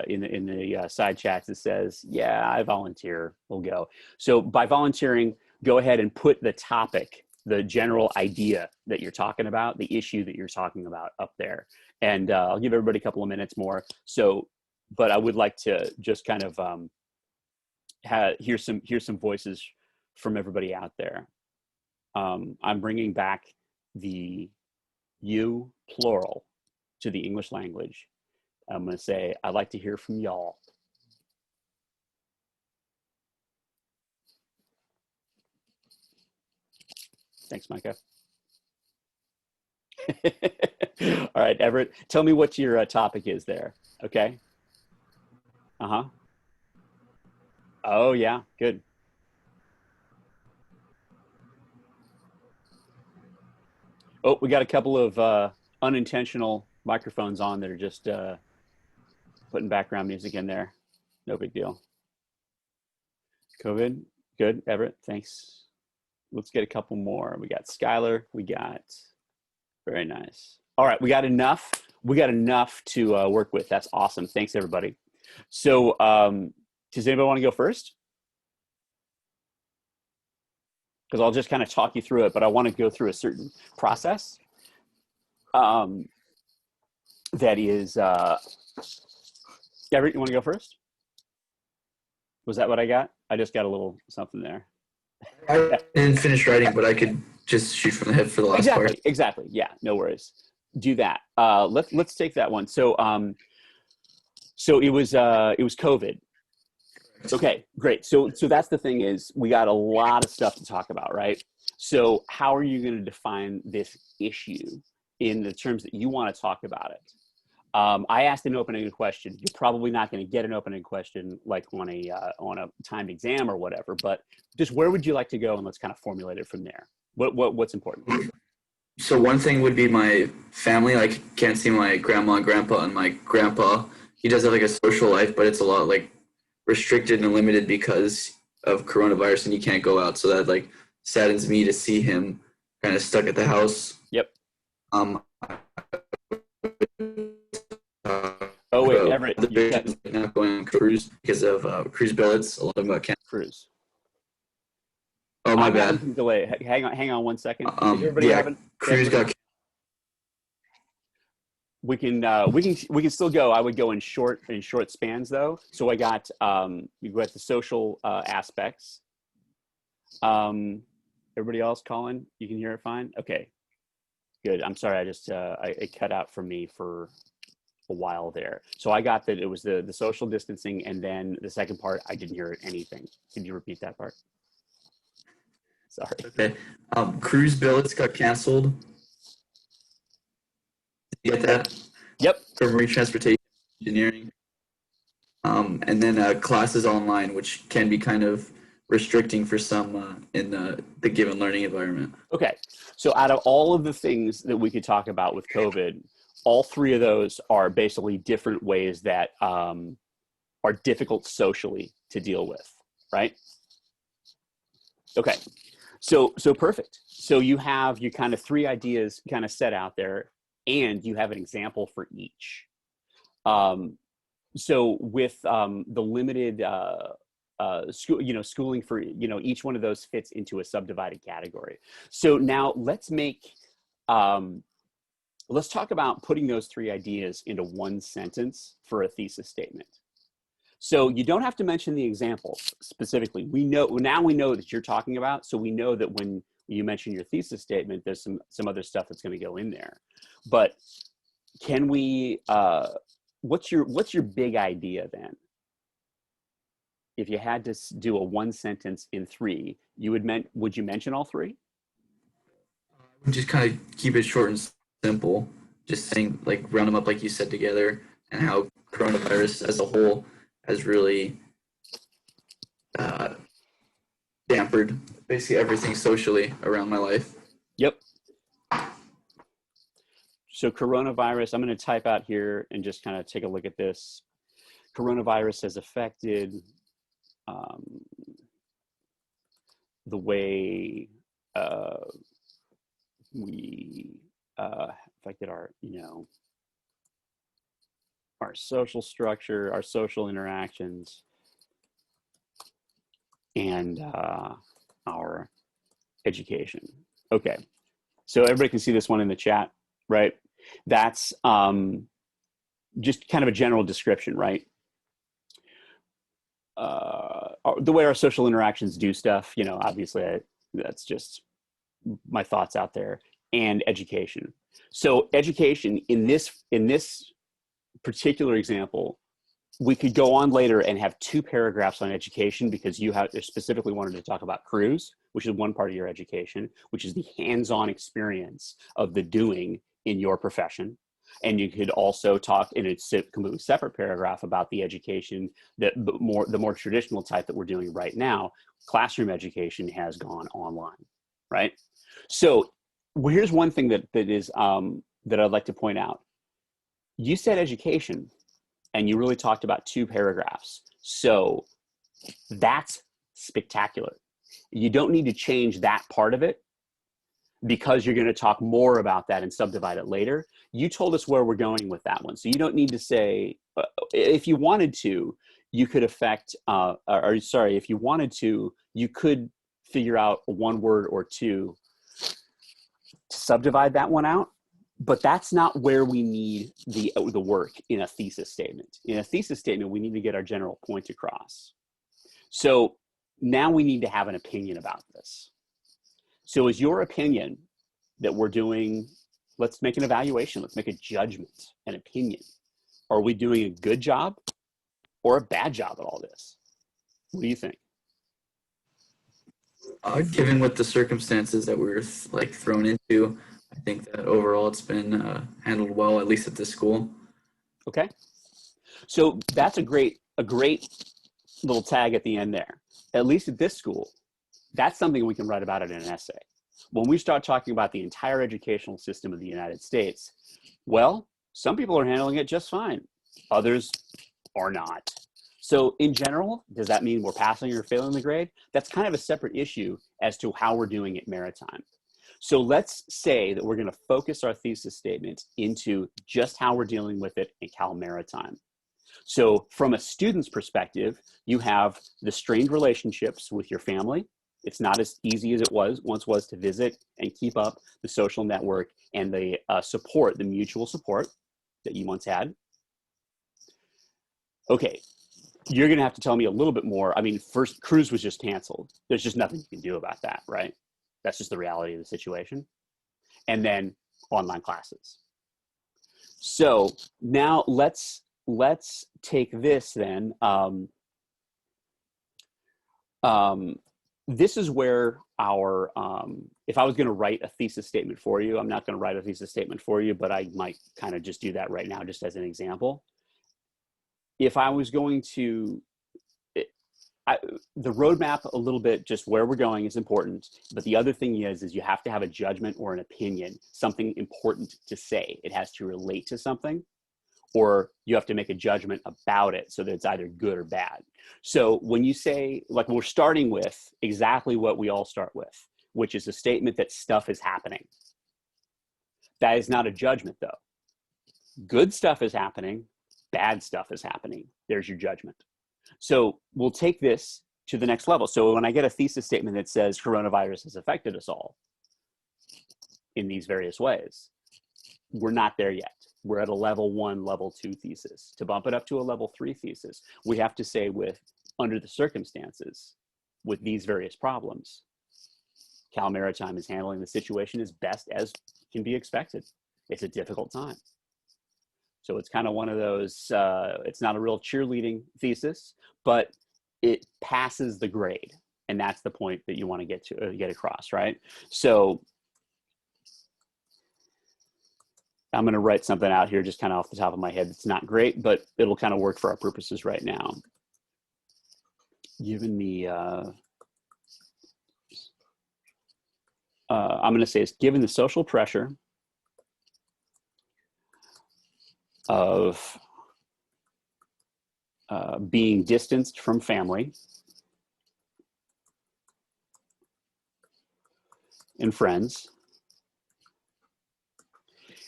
in the side chats that says, yeah, I volunteer, we'll go. So by volunteering, go ahead and put the topic, the general idea that you're talking about, the issue that you're talking about up there. And I'll give everybody a couple of minutes more. So, but I would like to just kind of hear some voices from everybody out there. I'm bringing back the you plural to the English language. I'm going to say, I'd like to hear from y'all. Thanks, Micah. All right, Everett, tell me what your topic is there. Okay. Uh-huh. Oh, yeah, good. Oh, we got a couple of unintentional microphones on that are just putting background music in there. No big deal. COVID, good, Everett, thanks. Let's get a couple more. We got Skylar, we got, very nice. All right, we got enough to work with. That's awesome. Thanks, everybody. So does anybody want to go first? Because I'll just kind of talk you through it, but I want to go through a certain process that is, Everett, you want to go first? Was that what I got? I just got a little something there. I didn't finish writing, but I could just shoot from the hip for the last part. Exactly. Yeah, no worries. Do that. Let's take that one. So it was COVID. Okay, great. So that's the thing is we got a lot of stuff to talk about, right? So how are you going to define this issue in the terms that you want to talk about it? I asked an open-ended question. You're probably not going to get an open-ended question like on a timed exam or whatever, but just where would you like to go, and let's kind of formulate it from there. What's important? So one thing would be my family. Like, can't see my grandma and grandpa, and my grandpa, he does have like a social life, but it's a lot like restricted and limited because of coronavirus, and you can't go out. So that like saddens me to see him kind of stuck at the house. Yep. Oh wait, Everett, the not going on cruise because of cruise billets. A lot of them got canceled. Cruise. Oh, my I'm bad. having some delay. Hang on 1 second. Is everybody having? Cruise got. We can still go. I would go in short spans though. So I got you got the social aspects. Everybody else, Colin, you can hear it fine. Okay, good. I'm sorry. I just it cut out for me for a while there. So I got that it was the social distancing, and then the second part I didn't hear anything. Can you repeat that part? Sorry. Okay. Cruise billets got canceled. Did you get that? Yep. For marine transportation engineering. And then classes online, which can be kind of restricting for some in the given learning environment. Okay. So out of all of the things that we could talk about with COVID, all three of those are basically different ways that are difficult socially to deal with, right? Okay. So perfect. So you have your kind of 3 ideas kind of set out there, and you have an example for each. So with the limited schooling for, each one of those fits into a subdivided category. So now let's talk about putting those 3 ideas into one sentence for a thesis statement. So you don't have to mention the examples specifically. We know that you're talking about, so we know that when you mention your thesis statement, there's some other stuff that's going to go in there. But can we, what's your big idea then? If you had to do a 1 sentence in 3, would you mention all 3? Just kind of keep it short and simple. Just saying, like, round them up like you said together, and how coronavirus as a whole has really uh, dampered basically everything socially around my life. Yep. So coronavirus, I'm going to type out here and just kind of take a look at this. Coronavirus has affected the way we affected our, our social structure, our social interactions, and our education. Okay, so everybody can see this one in the chat, right? That's just kind of a general description, right? The way our social interactions do stuff, obviously that's just my thoughts out there, and education. So education in this particular example, we could go on later and have 2 paragraphs on education because you have specifically wanted to talk about cruise, which is one part of your education, which is the hands-on experience of the doing in your profession. And you could also talk in a completely separate paragraph about the education that the more traditional type that we're doing right now. Classroom education has gone online, right? So here's one thing that I'd like to point out. You said education, and you really talked about 2 paragraphs. So that's spectacular. You don't need to change that part of it because you're going to talk more about that and subdivide it later. You told us where we're going with that one. So you don't need to say, if you wanted to, you could if you wanted to, you could figure out 1 word or 2 to subdivide that one out. But that's not where we need the work in a thesis statement. In a thesis statement, we need to get our general point across. So now we need to have an opinion about this. So is your opinion that we're doing, let's make an evaluation, let's make a judgment, an opinion. Are we doing a good job or a bad job at all this? What do you think? Given what the circumstances that we were thrown into, I think that overall it's been handled well, at least at this school. Okay. So that's a great little tag at the end there. At least at this school, that's something we can write about it in an essay. When we start talking about the entire educational system of the United States, well, some people are handling it just fine. Others are not. So in general, does that mean we're passing or failing the grade? That's kind of a separate issue as to how we're doing it Maritime. So let's say that we're going to focus our thesis statement into just how we're dealing with it in Cal Maritime. So from a student's perspective, you have the strained relationships with your family. It's not as easy as it once was to visit and keep up the social network and the support, the mutual support that you once had. Okay, you're going to have to tell me a little bit more. I mean, first, cruise was just canceled. There's just nothing you can do about that, right? That's just the reality of the situation. And then online classes. So now let's take this then. This is where our, if I was going to write a thesis statement for you, I'm not going to write a thesis statement for you, but I might kind of just do that right now, just as an example. If I was going to, the roadmap a little bit, just where we're going is important. But the other thing is you have to have a judgment or an opinion, something important to say. It has to relate to something, or you have to make a judgment about it so that it's either good or bad. So when you say, like, we're starting with exactly what we all start with, which is a statement that stuff is happening. That is not a judgment, though. Good stuff is happening, bad stuff is happening. There's your judgment. So we'll take this to the next level. So when I get a thesis statement that says coronavirus has affected us all in these various ways, we're not there yet. We're at a level 1, level 2 thesis. To bump it up to a level 3 thesis, we have to say under the circumstances, with these various problems, Cal Maritime is handling the situation as best as can be expected. It's a difficult time. So it's kind of one of those, it's not a real cheerleading thesis, but it passes the grade. And that's the point that you want to get across, right? So I'm going to write something out here just kind of off the top of my head. It's not great, but it'll kind of work for our purposes right now. given the, I'm going to say it's given the social pressure of being distanced from family and friends,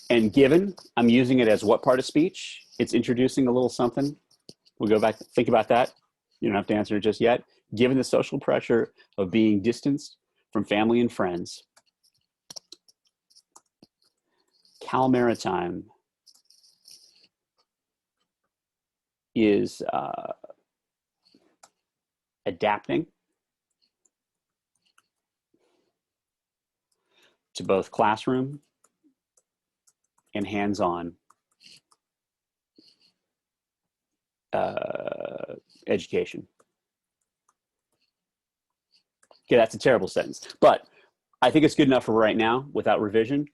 and given, I'm using it as what part of speech? It's introducing a little something. We'll go back, think about that. You don't have to answer it just yet. Given the social pressure of being distanced from family and friends, Cal Maritime is adapting to both classroom and hands-on education. Okay, that's a terrible sentence, but I think it's good enough for right now without revision.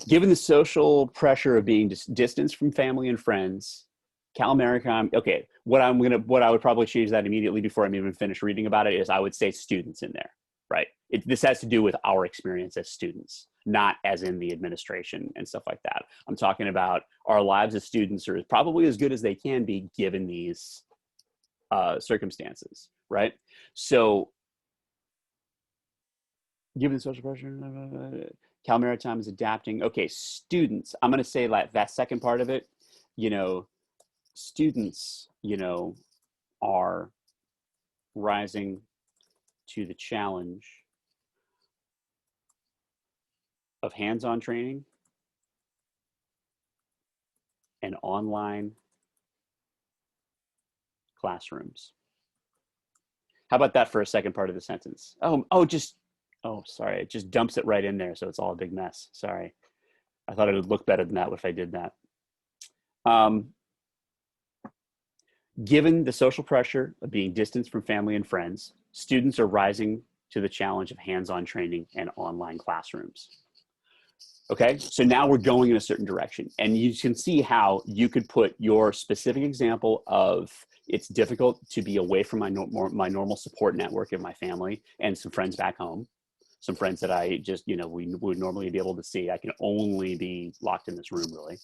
Given the social pressure of being distanced from family and friends, Cal Maritime, okay, what I would probably change that immediately before I'm even finished reading about it is I would say students in there, right? This has to do with our experience as students, not as in the administration and stuff like that. I'm talking about our lives as students are probably as good as they can be given these circumstances, right? So given the social pressure, Cal Maritime is adapting. Okay, students, I'm gonna say like that second part of it, students, are rising to the challenge of hands-on training and online classrooms. How about that for a second part of the sentence? Sorry, it just dumps it right in there, so it's all a big mess. Sorry. I thought it would look better than that if I did that. Given the social pressure of being distanced from family and friends, students are rising to the challenge of hands-on training and online classrooms. Okay, so now we're going in a certain direction, and you can see how you could put your specific example of it's difficult to be away from my normal support network of my family and some friends back home, some friends that I just, we would normally be able to see. I can only be locked in this room, really.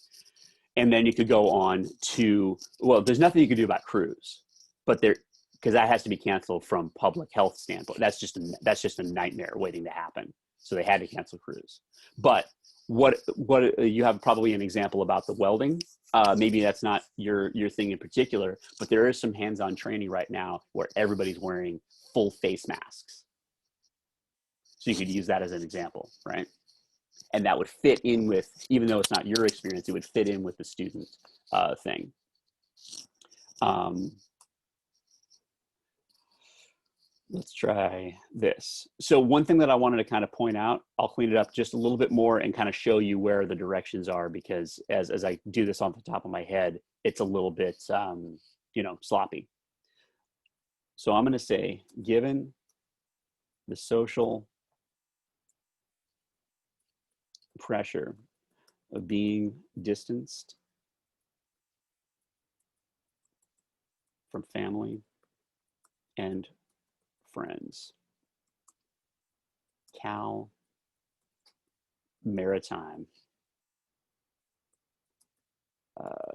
And then you could go on to, well, there's nothing you could do about cruise, but because that has to be canceled from public health standpoint. That's just a nightmare waiting to happen. So they had to cancel cruise. But what you have probably an example about the welding. Maybe that's not your thing in particular, but there is some hands-on training right now where everybody's wearing full face masks. So you could use that as an example, right? And that would fit in with, even though it's not your experience, it would fit in with the student thing. Let's try this. So one thing that I wanted to kind of point out, I'll clean it up just a little bit more and kind of show you where the directions are, because as I do this off the top of my head, it's a little bit, sloppy. So I'm going to say, given the social pressure of being distanced from family and friends, Cal Maritime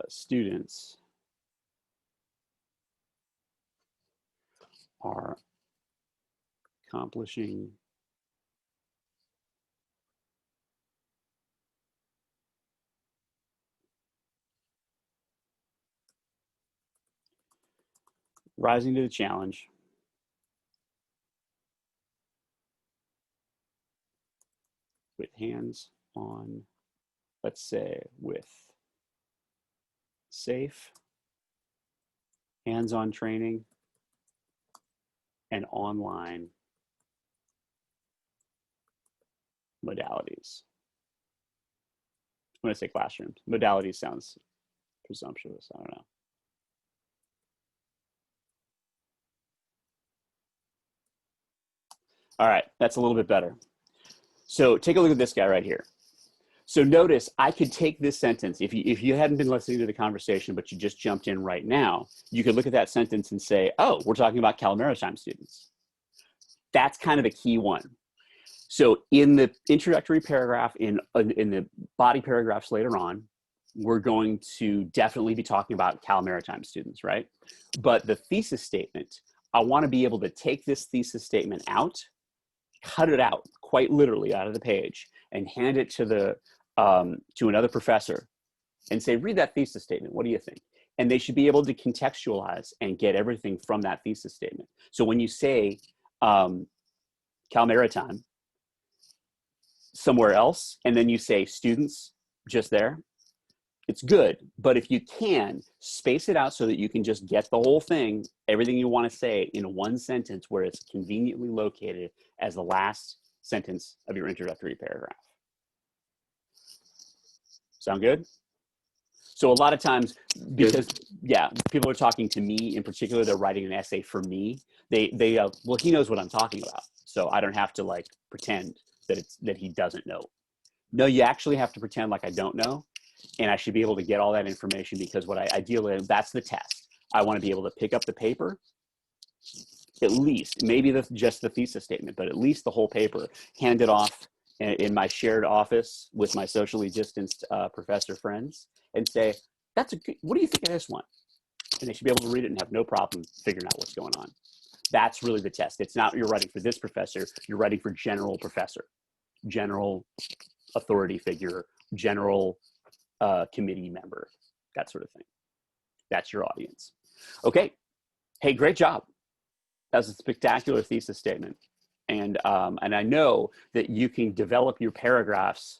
students are accomplishing rising to the challenge with hands on, let's say, with safe hands-on training and online modalities. When I say classrooms, modalities sounds presumptuous. I don't know. All right, that's a little bit better. So take a look at this guy right here. So notice I could take this sentence, if you hadn't been listening to the conversation, but you just jumped in right now, you could look at that sentence and say, oh, we're talking about Cal Maritime students. That's kind of a key one. So in the introductory paragraph, in the body paragraphs later on, we're going to definitely be talking about Cal Maritime students, right? But the thesis statement, I want to be able to take this thesis statement out, cut it out, quite literally out of the page, and hand it to another professor and say, read that thesis statement. What do you think? And they should be able to contextualize and get everything from that thesis statement. So when you say Cal Maritime somewhere else, and then you say students just there, it's good. But if you can, space it out so that you can just get the whole thing, everything you want to say in one sentence where it's conveniently located as the last sentence of your introductory paragraph. Sound good? So a lot of times, because people are talking to me in particular, they're writing an essay for me. Well, he knows what I'm talking about, so I don't have to like pretend that he doesn't know. No, you actually have to pretend like I don't know, and I should be able to get all that information, because what I ideally, that's the test. I want to be able to pick up the paper, at least, maybe just the thesis statement, but at least the whole paper, hand it off in my shared office with my socially distanced professor friends, and say, "That's a good. What do you think of this one?" And they should be able to read it and have no problem figuring out what's going on. That's really the test. It's not you're writing for this professor. You're writing for general professor, general authority figure, general committee member, that sort of thing. That's your audience. Okay. Hey, great job. That was a spectacular thesis statement. And I know that you can develop your paragraphs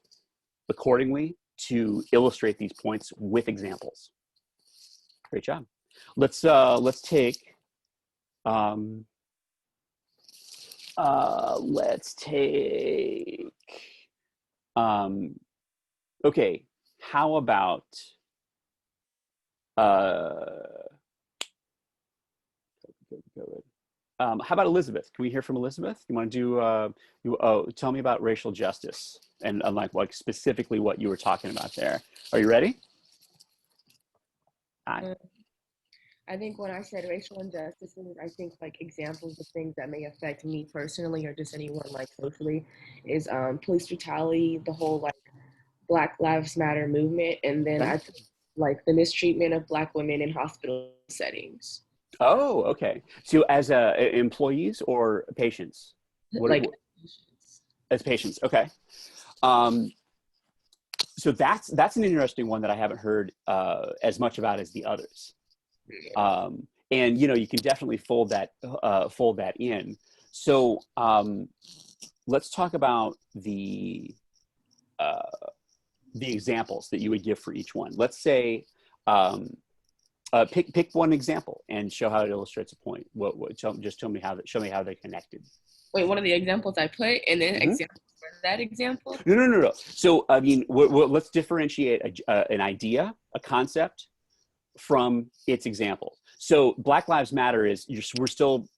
accordingly to illustrate these points with examples. Great job. Let's take okay, how about how about Elizabeth? Can we hear from Elizabeth? You want to do, tell me about racial justice and like specifically what you were talking about there. Are you ready? Hi. I think when I said racial injustices, I think like examples of things that may affect me personally or just anyone like socially is police brutality, the whole like Black Lives Matter movement, and then I think like the mistreatment of Black women in hospital settings. Oh, okay. So as employees or patients? As patients, okay. So that's an interesting one that I haven't heard as much about as the others. And you can definitely fold that in. So let's talk about the examples that you would give for each one. Let's say pick one example and show how it illustrates a point. Just show me how they're connected. Wait, one of the examples I put, and then examples for that example? No. So I mean, let's differentiate an idea, a concept, from its example. So Black Lives Matter we're still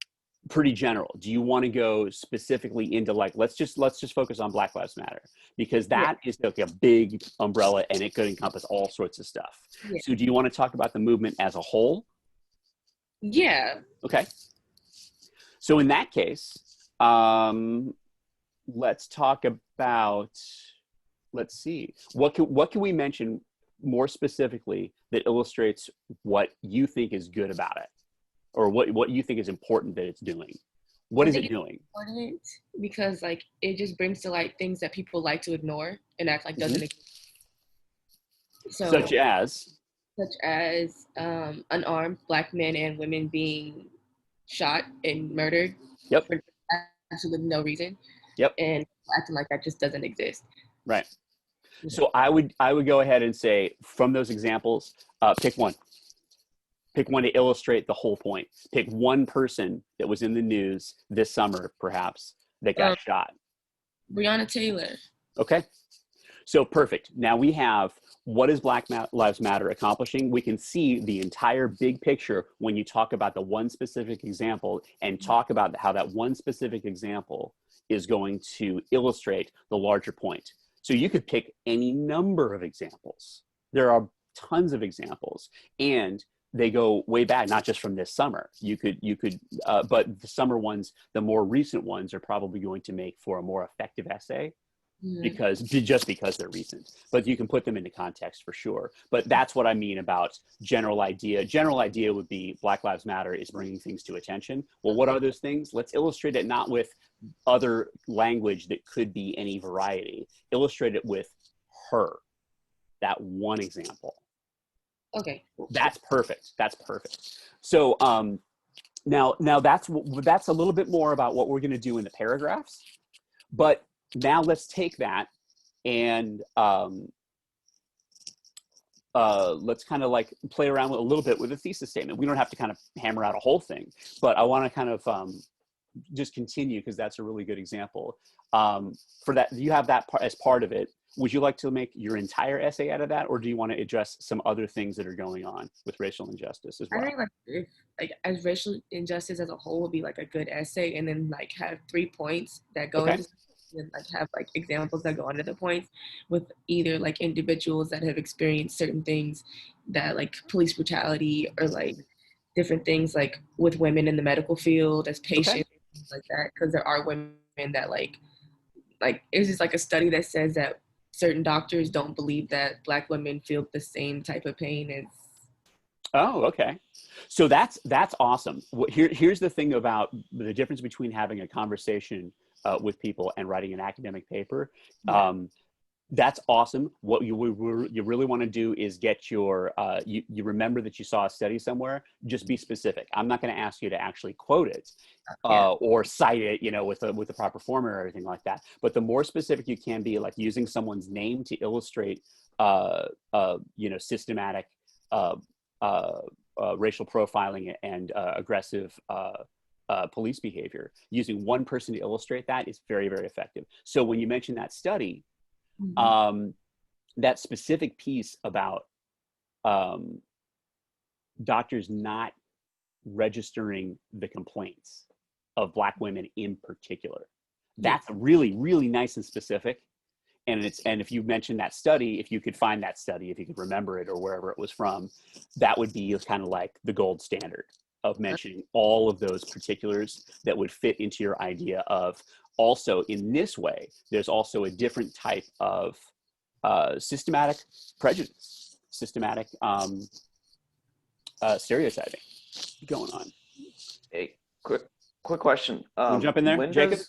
pretty general. Do you want to go specifically into like let's just focus on Black Lives Matter, because that is like a big umbrella and it could encompass all sorts of stuff. Yeah. So do you want to talk about the movement as a whole? Yeah. Okay. So in that case, let's talk about, let's see, what can we mention more specifically that illustrates what you think is good about it, or what you think is important that it's doing? What is it doing? Important because like it just brings to light things that people like to ignore and act like doesn't exist. So, such as unarmed Black men and women being shot and murdered for absolutely no reason. Yep. And acting like that just doesn't exist. Right. So I would go ahead and say from those examples, pick one. Pick one to illustrate the whole point. Pick one person that was in the news this summer, perhaps, that got shot. Breonna Taylor. Okay. So perfect. Now we have, what is Black Lives Matter accomplishing? We can see the entire big picture when you talk about the one specific example and talk about how that one specific example is going to illustrate the larger point. So you could pick any number of examples. There are tons of examples, and they go way back, not just from this summer. But the summer ones, the more recent ones, are probably going to make for a more effective essay because they're recent. But you can put them into context for sure. But that's what I mean about general idea. General idea would be Black Lives Matter is bringing things to attention. Well, what are those things? Let's illustrate it not with other language that could be any variety. Illustrate it with her, that one example. Okay. That's perfect. That's perfect. So now that's a little bit more about what we're going to do in the paragraphs. But now let's take that and let's kind of like play around with a little bit with a thesis statement. We don't have to kind of hammer out a whole thing, but I want to kind of just continue because that's a really good example. For that, you have that part as part of it. Would you like to make your entire essay out of that, or do you want to address some other things that are going on with racial injustice as well? I think like if like as racial injustice as a whole would be like a good essay, and then like have 3 points that go Okay. into and like have like examples that go under the points with either like individuals that have experienced certain things that like police brutality or like different things like with women in the medical field as patients, things like that, because there are women that like it's just like a study that says that certain doctors don't believe that Black women feel the same type of pain as. Oh, okay. So that's awesome. Here's the thing about the difference between having a conversation with people and writing an academic paper. That's awesome. What you really want to do is get your, you remember that you saw a study somewhere, just be specific. I'm not going to ask you to actually quote it or cite it, with the proper form or everything like that. But the more specific you can be, like using someone's name to illustrate, systematic racial profiling and aggressive police behavior. Using one person to illustrate that is very, very effective. So when you mention that study, that specific piece about doctors not registering the complaints of Black women in particular, that's really, really nice and specific. And if you mentioned that study, if you could find that study, if you could remember it or wherever it was from, that would be kind of like the gold standard of mentioning all of those particulars that would fit into your idea of. Also, in this way, there's also a different type of systematic prejudice, systematic stereotyping going on. Hey, quick question. Wanna jump in there, when Jacob?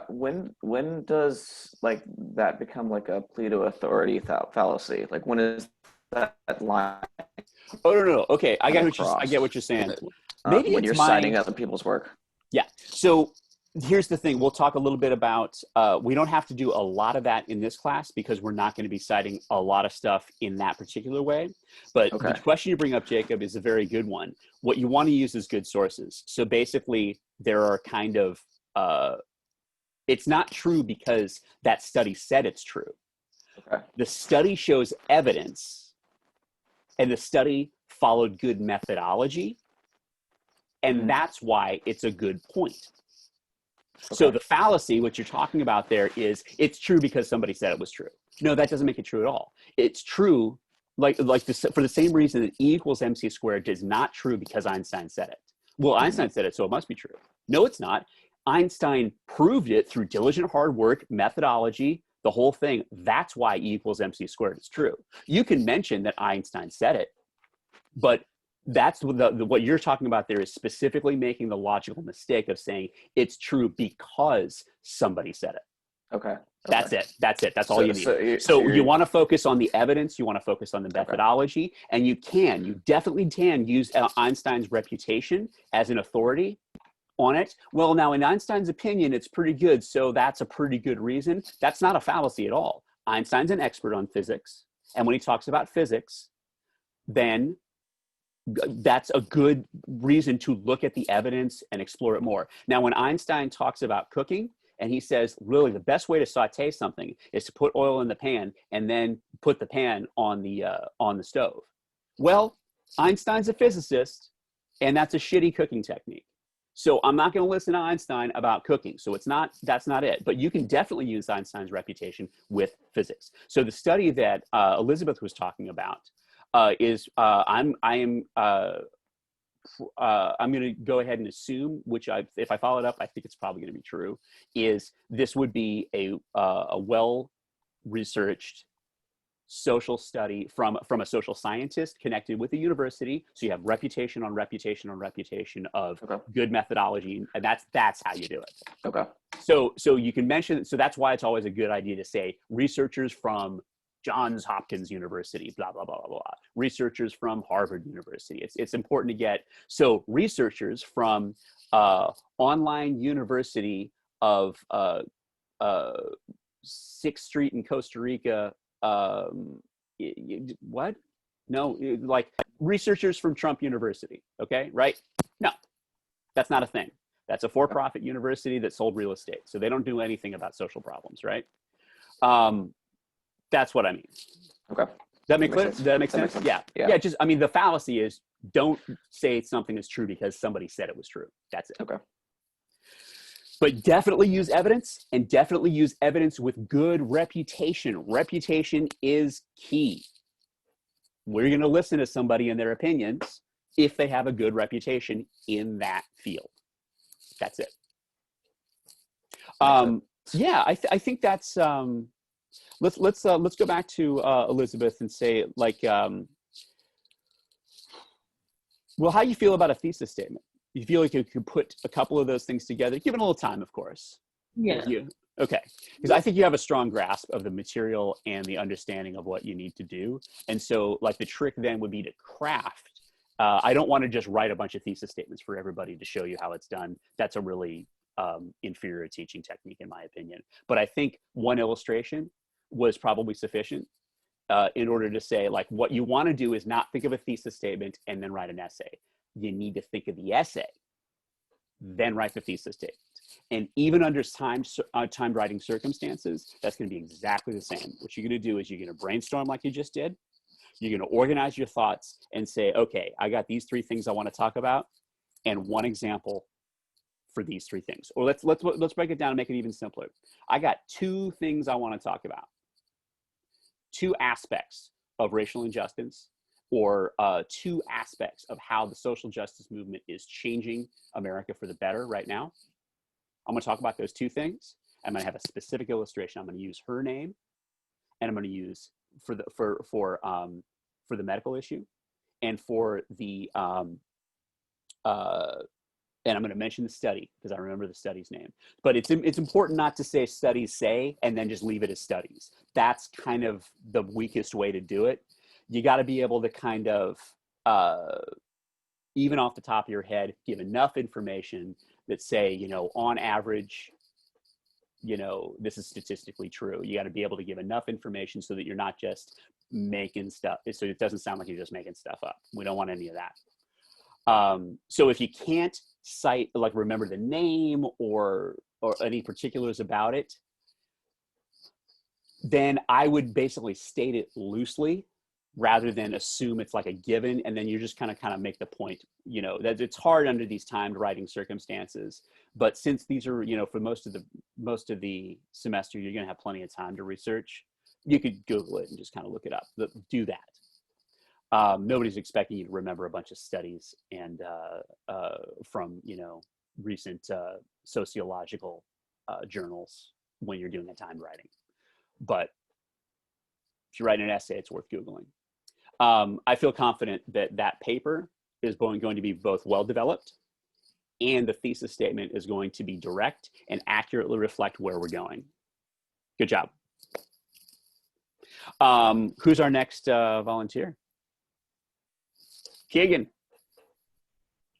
when does like that become like a plea to authority fallacy? Like when is that line Oh no. Okay, I get what you're saying. Maybe when you're citing other people's work? Yeah. So here's the thing. We'll talk a little bit about, we don't have to do a lot of that in this class because we're not going to be citing a lot of stuff in that particular way. But the question you bring up, Jacob, is a very good one. What you want to use is good sources. So basically, there are kind of, it's not true because that study said it's true. Okay. The study shows evidence, and the study followed good methodology, and that's why it's a good point. Okay. So the fallacy, what you're talking about there, is it's true because somebody said it was true. No, that doesn't make it true at all. It's true, for the same reason that E equals MC squared is not true because Einstein said it. Well, Einstein said it, so it must be true. No, it's not. Einstein proved it through diligent hard work, methodology, the whole thing. That's why E equals MC squared is true. You can mention that Einstein said it, but that's what you're talking about there is specifically making the logical mistake of saying it's true because somebody said it. Okay. That's it. That's all you need. So you want to focus on the evidence. You want to focus on the methodology. And you definitely can use Einstein's reputation as an authority on it. Well, now in Einstein's opinion, it's pretty good. So that's a pretty good reason. That's not a fallacy at all. Einstein's an expert on physics. And when he talks about physics, then that's a good reason to look at the evidence and explore it more. Now, when Einstein talks about cooking, and he says, really, the best way to saute something is to put oil in the pan and then put the pan on the stove. Well, Einstein's a physicist, and that's a shitty cooking technique. So I'm not going to listen to Einstein about cooking. So that's not it. But you can definitely use Einstein's reputation with physics. So the study that Elizabeth was talking about is I'm going to go ahead and assume, if I follow it up, I think it's probably going to be true, is this would be a well-researched social study from a social scientist connected with a university. So you have reputation on reputation on reputation of good methodology, and that's how you do it. Okay. So you can mention, so that's why it's always a good idea to say researchers from Johns Hopkins University, blah, blah, blah, blah, blah. Researchers from Harvard University. It's important to get, so researchers from online university of 6th Street in Costa Rica, what? No, like researchers from Trump University, okay, right? No, that's not a thing. That's a for-profit university that sold real estate. So they don't do anything about social problems, right? That's what I mean. Okay. Does that make clear? Does that make sense? Yeah. Just, I mean, the fallacy is don't say something is true because somebody said it was true. That's it. Okay. But definitely use evidence, and definitely use evidence with good reputation. Reputation is key. We're going to listen to somebody and their opinions if they have a good reputation in that field. That's it. Yeah, I think that's. Let's go back to Elizabeth and say, like, well, how you feel about a thesis statement? You feel like you could put a couple of those things together, given a little time, of course. Yeah. Okay, because I think you have a strong grasp of the material and the understanding of what you need to do. And so, like, the trick then would be to craft. I don't want to just write a bunch of thesis statements for everybody to show you how it's done. That's a really inferior teaching technique, in my opinion. But I think one illustration was probably sufficient in order to say, like, what you want to do is not think of a thesis statement and then write an essay. You need to think of the essay, then write the thesis statement. And even under timed writing circumstances, that's going to be exactly the same. What you're going to do is you're going to brainstorm like you just did. You're going to organize your thoughts and say, okay, I got these 3 things I want to talk about, and one example for these 3 things. Or let's break it down and make it even simpler. I got 2 things I want to talk about. 2 aspects of racial injustice, or 2 aspects of how the social justice movement is changing America for the better right now. I'm going to talk about those 2 things. I'm going to have a specific illustration. I'm going to use her name, and I'm going to use for the medical issue, and for the and I'm going to mention the study because I remember the study's name. But it's important not to say studies say and then just leave it as studies. That's kind of the weakest way to do it. You got to be able to kind of, even off the top of your head, give enough information that say, you know, on average, you know, this is statistically true. You got to be able to give enough information so that you're not just making stuff, so it doesn't sound like you're just making stuff up. We don't want any of that. So if you can't cite, like, remember the name or any particulars about it, then I would basically state it loosely rather than assume it's like a given, and then you're just kind of make the point, you know, that it's hard under these timed writing circumstances. But since these are, you know, for most of the semester, you're going to have plenty of time to research. You could Google it and just kind of look it up. Do that. Nobody's expecting you to remember a bunch of studies and from, you know, recent sociological journals when you're doing a timed writing. But if you're writing an essay, it's worth Googling. I feel confident that that paper is going to be both well-developed, and the thesis statement is going to be direct and accurately reflect where we're going. Good job. Who's our next volunteer? Keegan.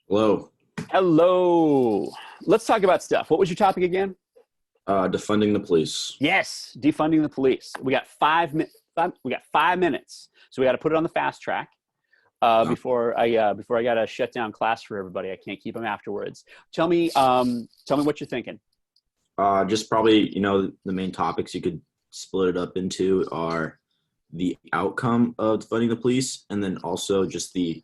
Hello. Hello. Let's talk about stuff. What was your topic again? Defunding the police. Yes, defunding the police. We got 5 minutes, so we got to put it on the fast track before I got to shut down class for everybody. I can't keep them afterwards. Tell me what you're thinking. Just probably, you know, the main topics you could split it up into are the outcome of defunding the police, and then also just the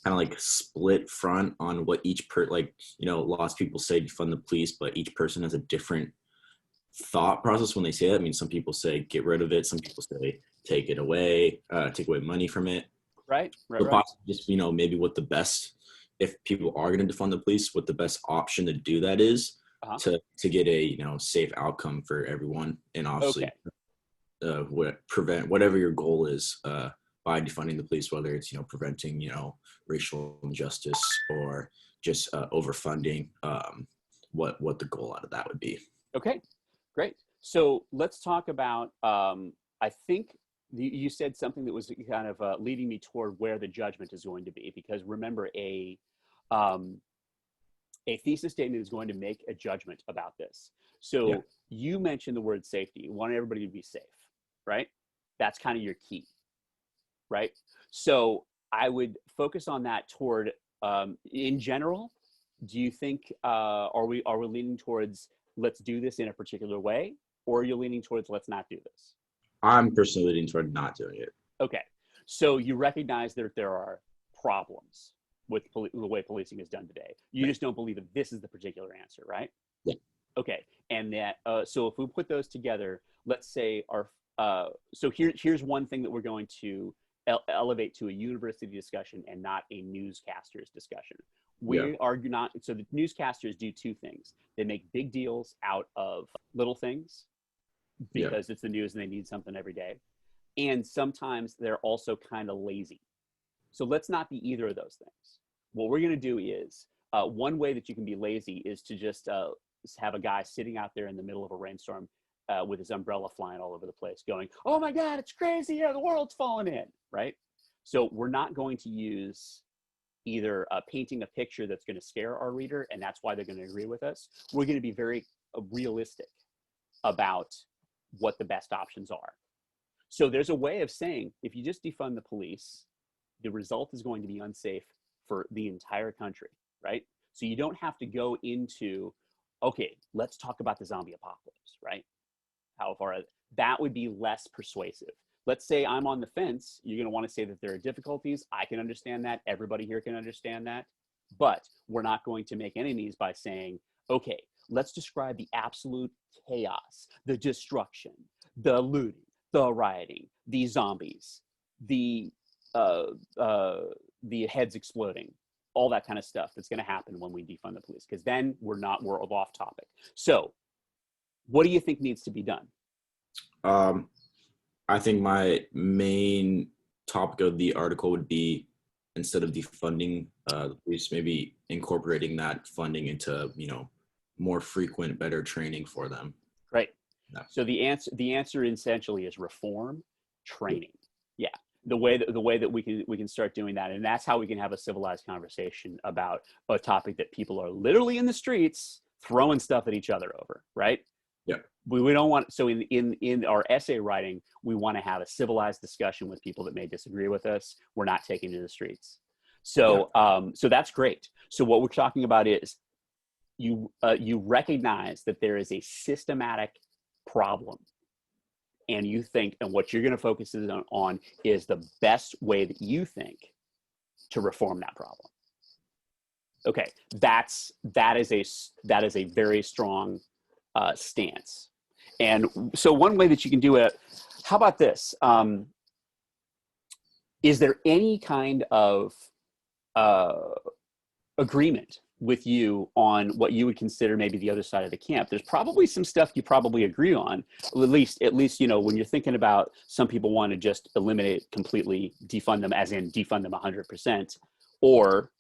kind of like split front on what each like, lots of people say defund the police, but each person has a different thought process when they say that. I mean, some people say get rid of it. Some people say take it away, take away money from it. Right. So possibly just, maybe what the best, if people are going to defund the police, what the best option to do that is to get a, safe outcome for everyone. And obviously prevent whatever your goal is by defunding the police, whether it's, preventing, racial injustice or just overfunding, what the goal out of that would be. Okay, great. So let's talk about, I think you said something that was kind of leading me toward where the judgment is going to be, because remember, a thesis statement is going to make a judgment about this. So you mentioned the word safety. You want everybody to be safe, right? That's kind of your key, right? So I would focus on that toward, in general, do you think, are we leaning towards let's do this in a particular way, or are you leaning towards let's not do this? I'm personally leaning toward not doing it. Okay, so you recognize that there are problems with the way policing is done today. You just don't believe that this is the particular answer, right? Yeah. Okay, and that so if we put those together, let's say so here's one thing that we're going to elevate to a university discussion and not a newscaster's discussion. We argue not, so the newscasters do two things. They make big deals out of little things because it's the news and they need something every day. And sometimes they're also kind of lazy. So let's not be either of those things. What we're going to do is, one way that you can be lazy is to just have a guy sitting out there in the middle of a rainstorm with his umbrella flying all over the place going, oh my God, it's crazy. Yeah, the world's falling in, right? So we're not going to use either painting a picture that's going to scare our reader, and that's why they're going to agree with us. We're going to be very realistic about what the best options are. So there's a way of saying, if you just defund the police, the result is going to be unsafe for the entire country, right? So you don't have to go into, okay, let's talk about the zombie apocalypse, right? How far that would be less persuasive. Let's say I'm on the fence. You're going to want to say that there are difficulties. I can understand that. Everybody here can understand that. But we're not going to make enemies by saying, okay, let's describe the absolute chaos, the destruction, the looting, the rioting, the zombies, the heads exploding, all that kind of stuff that's going to happen when we defund the police, because then we're off topic. So what do you think needs to be done? I think my main topic of the article would be, instead of defunding the police, maybe incorporating that funding into, more frequent, better training for them. Right. Yeah. So the answer essentially is reform, training. Yeah. The way that we can start doing that, and that's how we can have a civilized conversation about a topic that people are literally in the streets throwing stuff at each other over, right? Yeah. We don't want, so in our essay writing, we want to have a civilized discussion with people that may disagree with us. We're not taking to the streets. So so that's great. So what we're talking about is you recognize that there is a systematic problem, and you think, and what you're going to focus on is the best way that you think to reform that problem. Okay, that is a very strong stance. And so one way that you can do it, how about this? Is there any kind of agreement with you on what you would consider maybe the other side of the camp? There's probably some stuff you probably agree on, at least, when you're thinking about, some people want to just eliminate completely, defund them, as in defund them 100%, or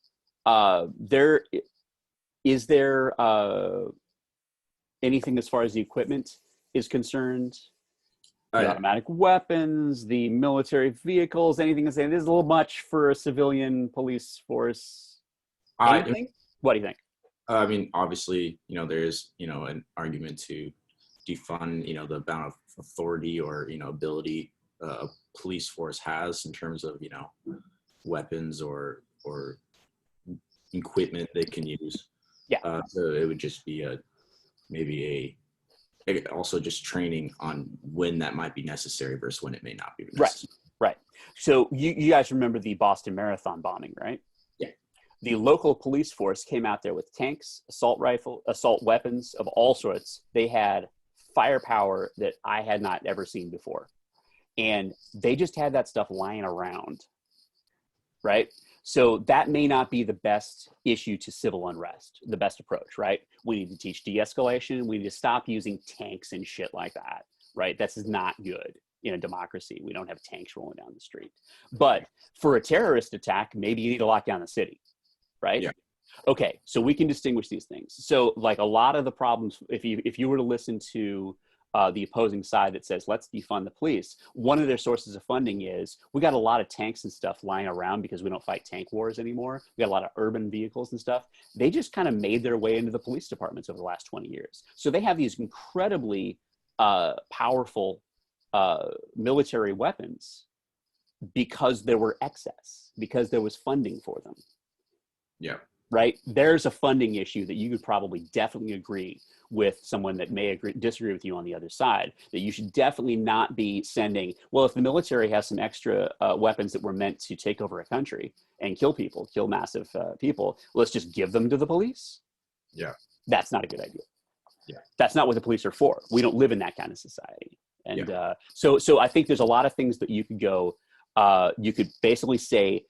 is there anything as far as the equipment is concerned? The automatic weapons, the military vehicles, anything to say this is a little much for a civilian police force? Anything? What do you think? I mean, obviously, there's, an argument to defund, the amount of authority or, ability a police force has in terms of, weapons or equipment they can use. Yeah. So it would just be also just training on when that might be necessary versus when it may not be necessary. Right. So you guys remember the Boston Marathon bombing, right? The local police force came out there with tanks, assault weapons of all sorts. They had firepower that I had not ever seen before. And they just had that stuff lying around, right? So that may not be the best issue to civil unrest, the best approach, right? We need to teach de-escalation. We need to stop using tanks and shit like that, right? This is not good in a democracy. We don't have tanks rolling down the street. But for a terrorist attack, maybe you need to lock down the city, right? Yeah. Okay, so we can distinguish these things. So like a lot of the problems, if you were to listen to the opposing side that says, let's defund the police, one of their sources of funding is, we got a lot of tanks and stuff lying around because we don't fight tank wars anymore. We got a lot of urban vehicles and stuff. They just kind of made their way into the police departments over the last 20 years. So they have these incredibly powerful military weapons because there were excess, because there was funding for them. Yeah. Right? There's a funding issue that you could probably definitely agree with someone that may disagree with you on the other side, that you should definitely not be sending, well, if the military has some extra weapons that were meant to take over a country and kill people, kill massive people, let's just give them to the police. Yeah. That's not a good idea. Yeah. That's not what the police are for. We don't live in that kind of society. And so I think there's a lot of things that you could go, you could basically say,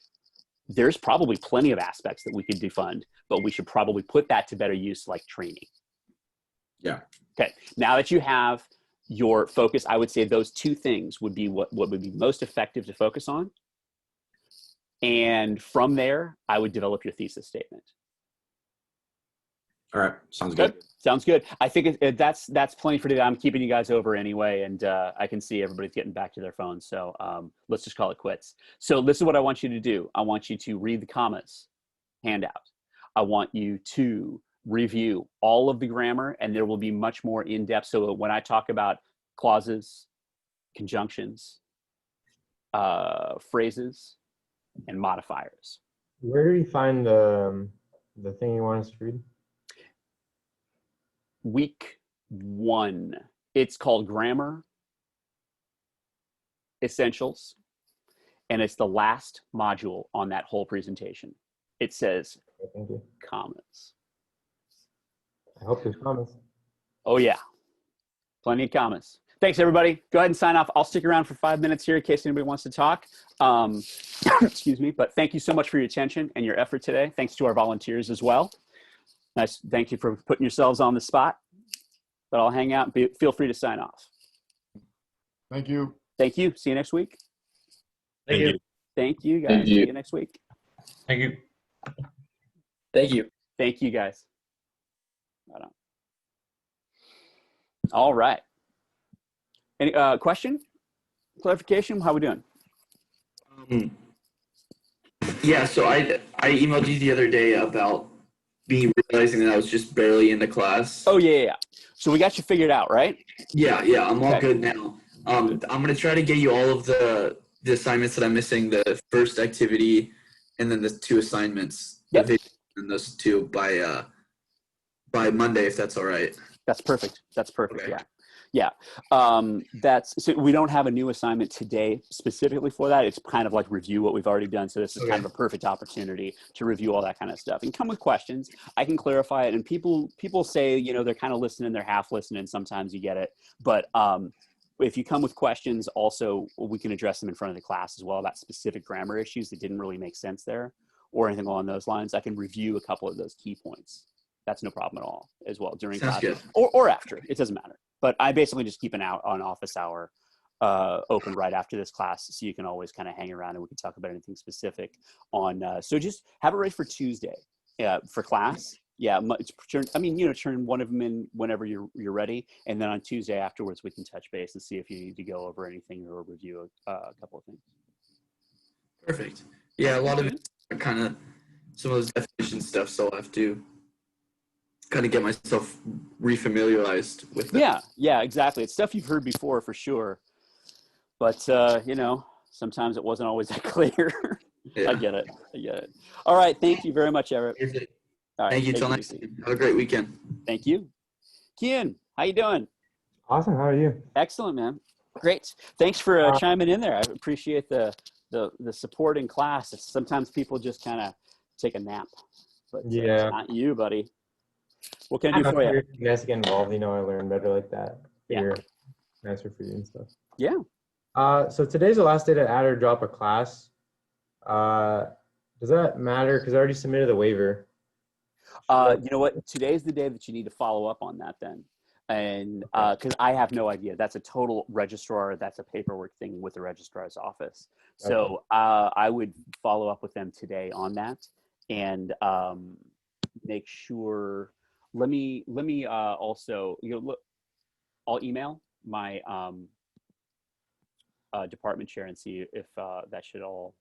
there's probably plenty of aspects that we could defund, but we should probably put that to better use, like training. Yeah. Okay. Now that you have your focus, I would say those two things would be what would be most effective to focus on. And from there, I would develop your thesis statement. All right. Sounds good. Sounds good. I think that's plenty for today. I'm keeping you guys over anyway, and I can see everybody's getting back to their phones. So let's just call it quits. So this is what I want you to do. I want you to read the commas handout. I want you to review all of the grammar, and there will be much more in-depth. So when I talk about clauses, conjunctions, phrases, and modifiers. Where do we find the thing you want us to read? Week 1. It's called Grammar Essentials, and it's the last module on that whole presentation. It says Thank you. commas. I hope there's comments. Oh yeah, plenty of commas. Thanks everybody. Go ahead and sign off. I'll stick around for 5 minutes here in case anybody wants to talk. Excuse me, but thank you so much for your attention and your effort today. Thanks to our volunteers as well. Nice. Thank you for putting yourselves on the spot. But I'll hang out. Feel free to sign off. Thank you. Thank you. See you next week. Thank you. Thank you, guys. Thank you. See you next week. Thank you. Thank you. Thank you, guys. Right on. All right. Any question? Clarification? How we doing? Yeah, so I emailed you the other day about me realizing that I was just barely into class. Oh yeah. So we got you figured out, right? Yeah, I'm all Okay. good now. I'm gonna try to get you all of the assignments that I'm missing, the first activity, and then the 2 assignments. Yep. And those 2 by Monday, if that's all right. That's perfect. That's perfect. Okay. Yeah. So we don't have a new assignment today specifically for that. It's kind of like review what we've already done. So this is kind of a perfect opportunity to review all that kind of stuff and come with questions. I can clarify it. And people say, you know, they're kind of listening, they're half listening. Sometimes you get it. But if you come with questions, also we can address them in front of the class as well about specific grammar issues that didn't really make sense there or anything along those lines. I can review a couple of those key points. That's no problem at all as well during Sounds class good. or after. It doesn't matter. But I basically just keep an office hour open right after this class, so you can always kind of hang around and we can talk about anything specific on. So just have it ready for Tuesday for class. Yeah, turn one of them in whenever you're ready, and then on Tuesday afterwards we can touch base and see if you need to go over anything or review a couple of things. Perfect. Yeah, a lot of it kind of some of those definition stuff, so I'll have to kind of get myself refamiliarized with that. Yeah, exactly. It's stuff you've heard before for sure, but sometimes it wasn't always that clear. Yeah. I get it. All right, thank you very much, Everett. Perfect. All right, Thank you. take Till it next easy. time. Have a great weekend. Thank you. Kian, how you doing? Awesome. How are you? Excellent, man. Great. Thanks for chiming in there. I appreciate the support in class. Sometimes people just kind of take a nap. But Yeah. it's not you, buddy. What can I do I'm for you? Finesse get involved, I learn better like that. Yeah. Figure answer for you and stuff. Yeah. So today's the last day to add or drop a class. Does that matter? Because I already submitted the waiver. You know what? Today's the day that you need to follow up on that then. And because I have no idea. That's a total registrar. That's a paperwork thing with the registrar's office. So I would follow up with them today on that and make sure. Let me also, look, I'll email my department chair and see if that should all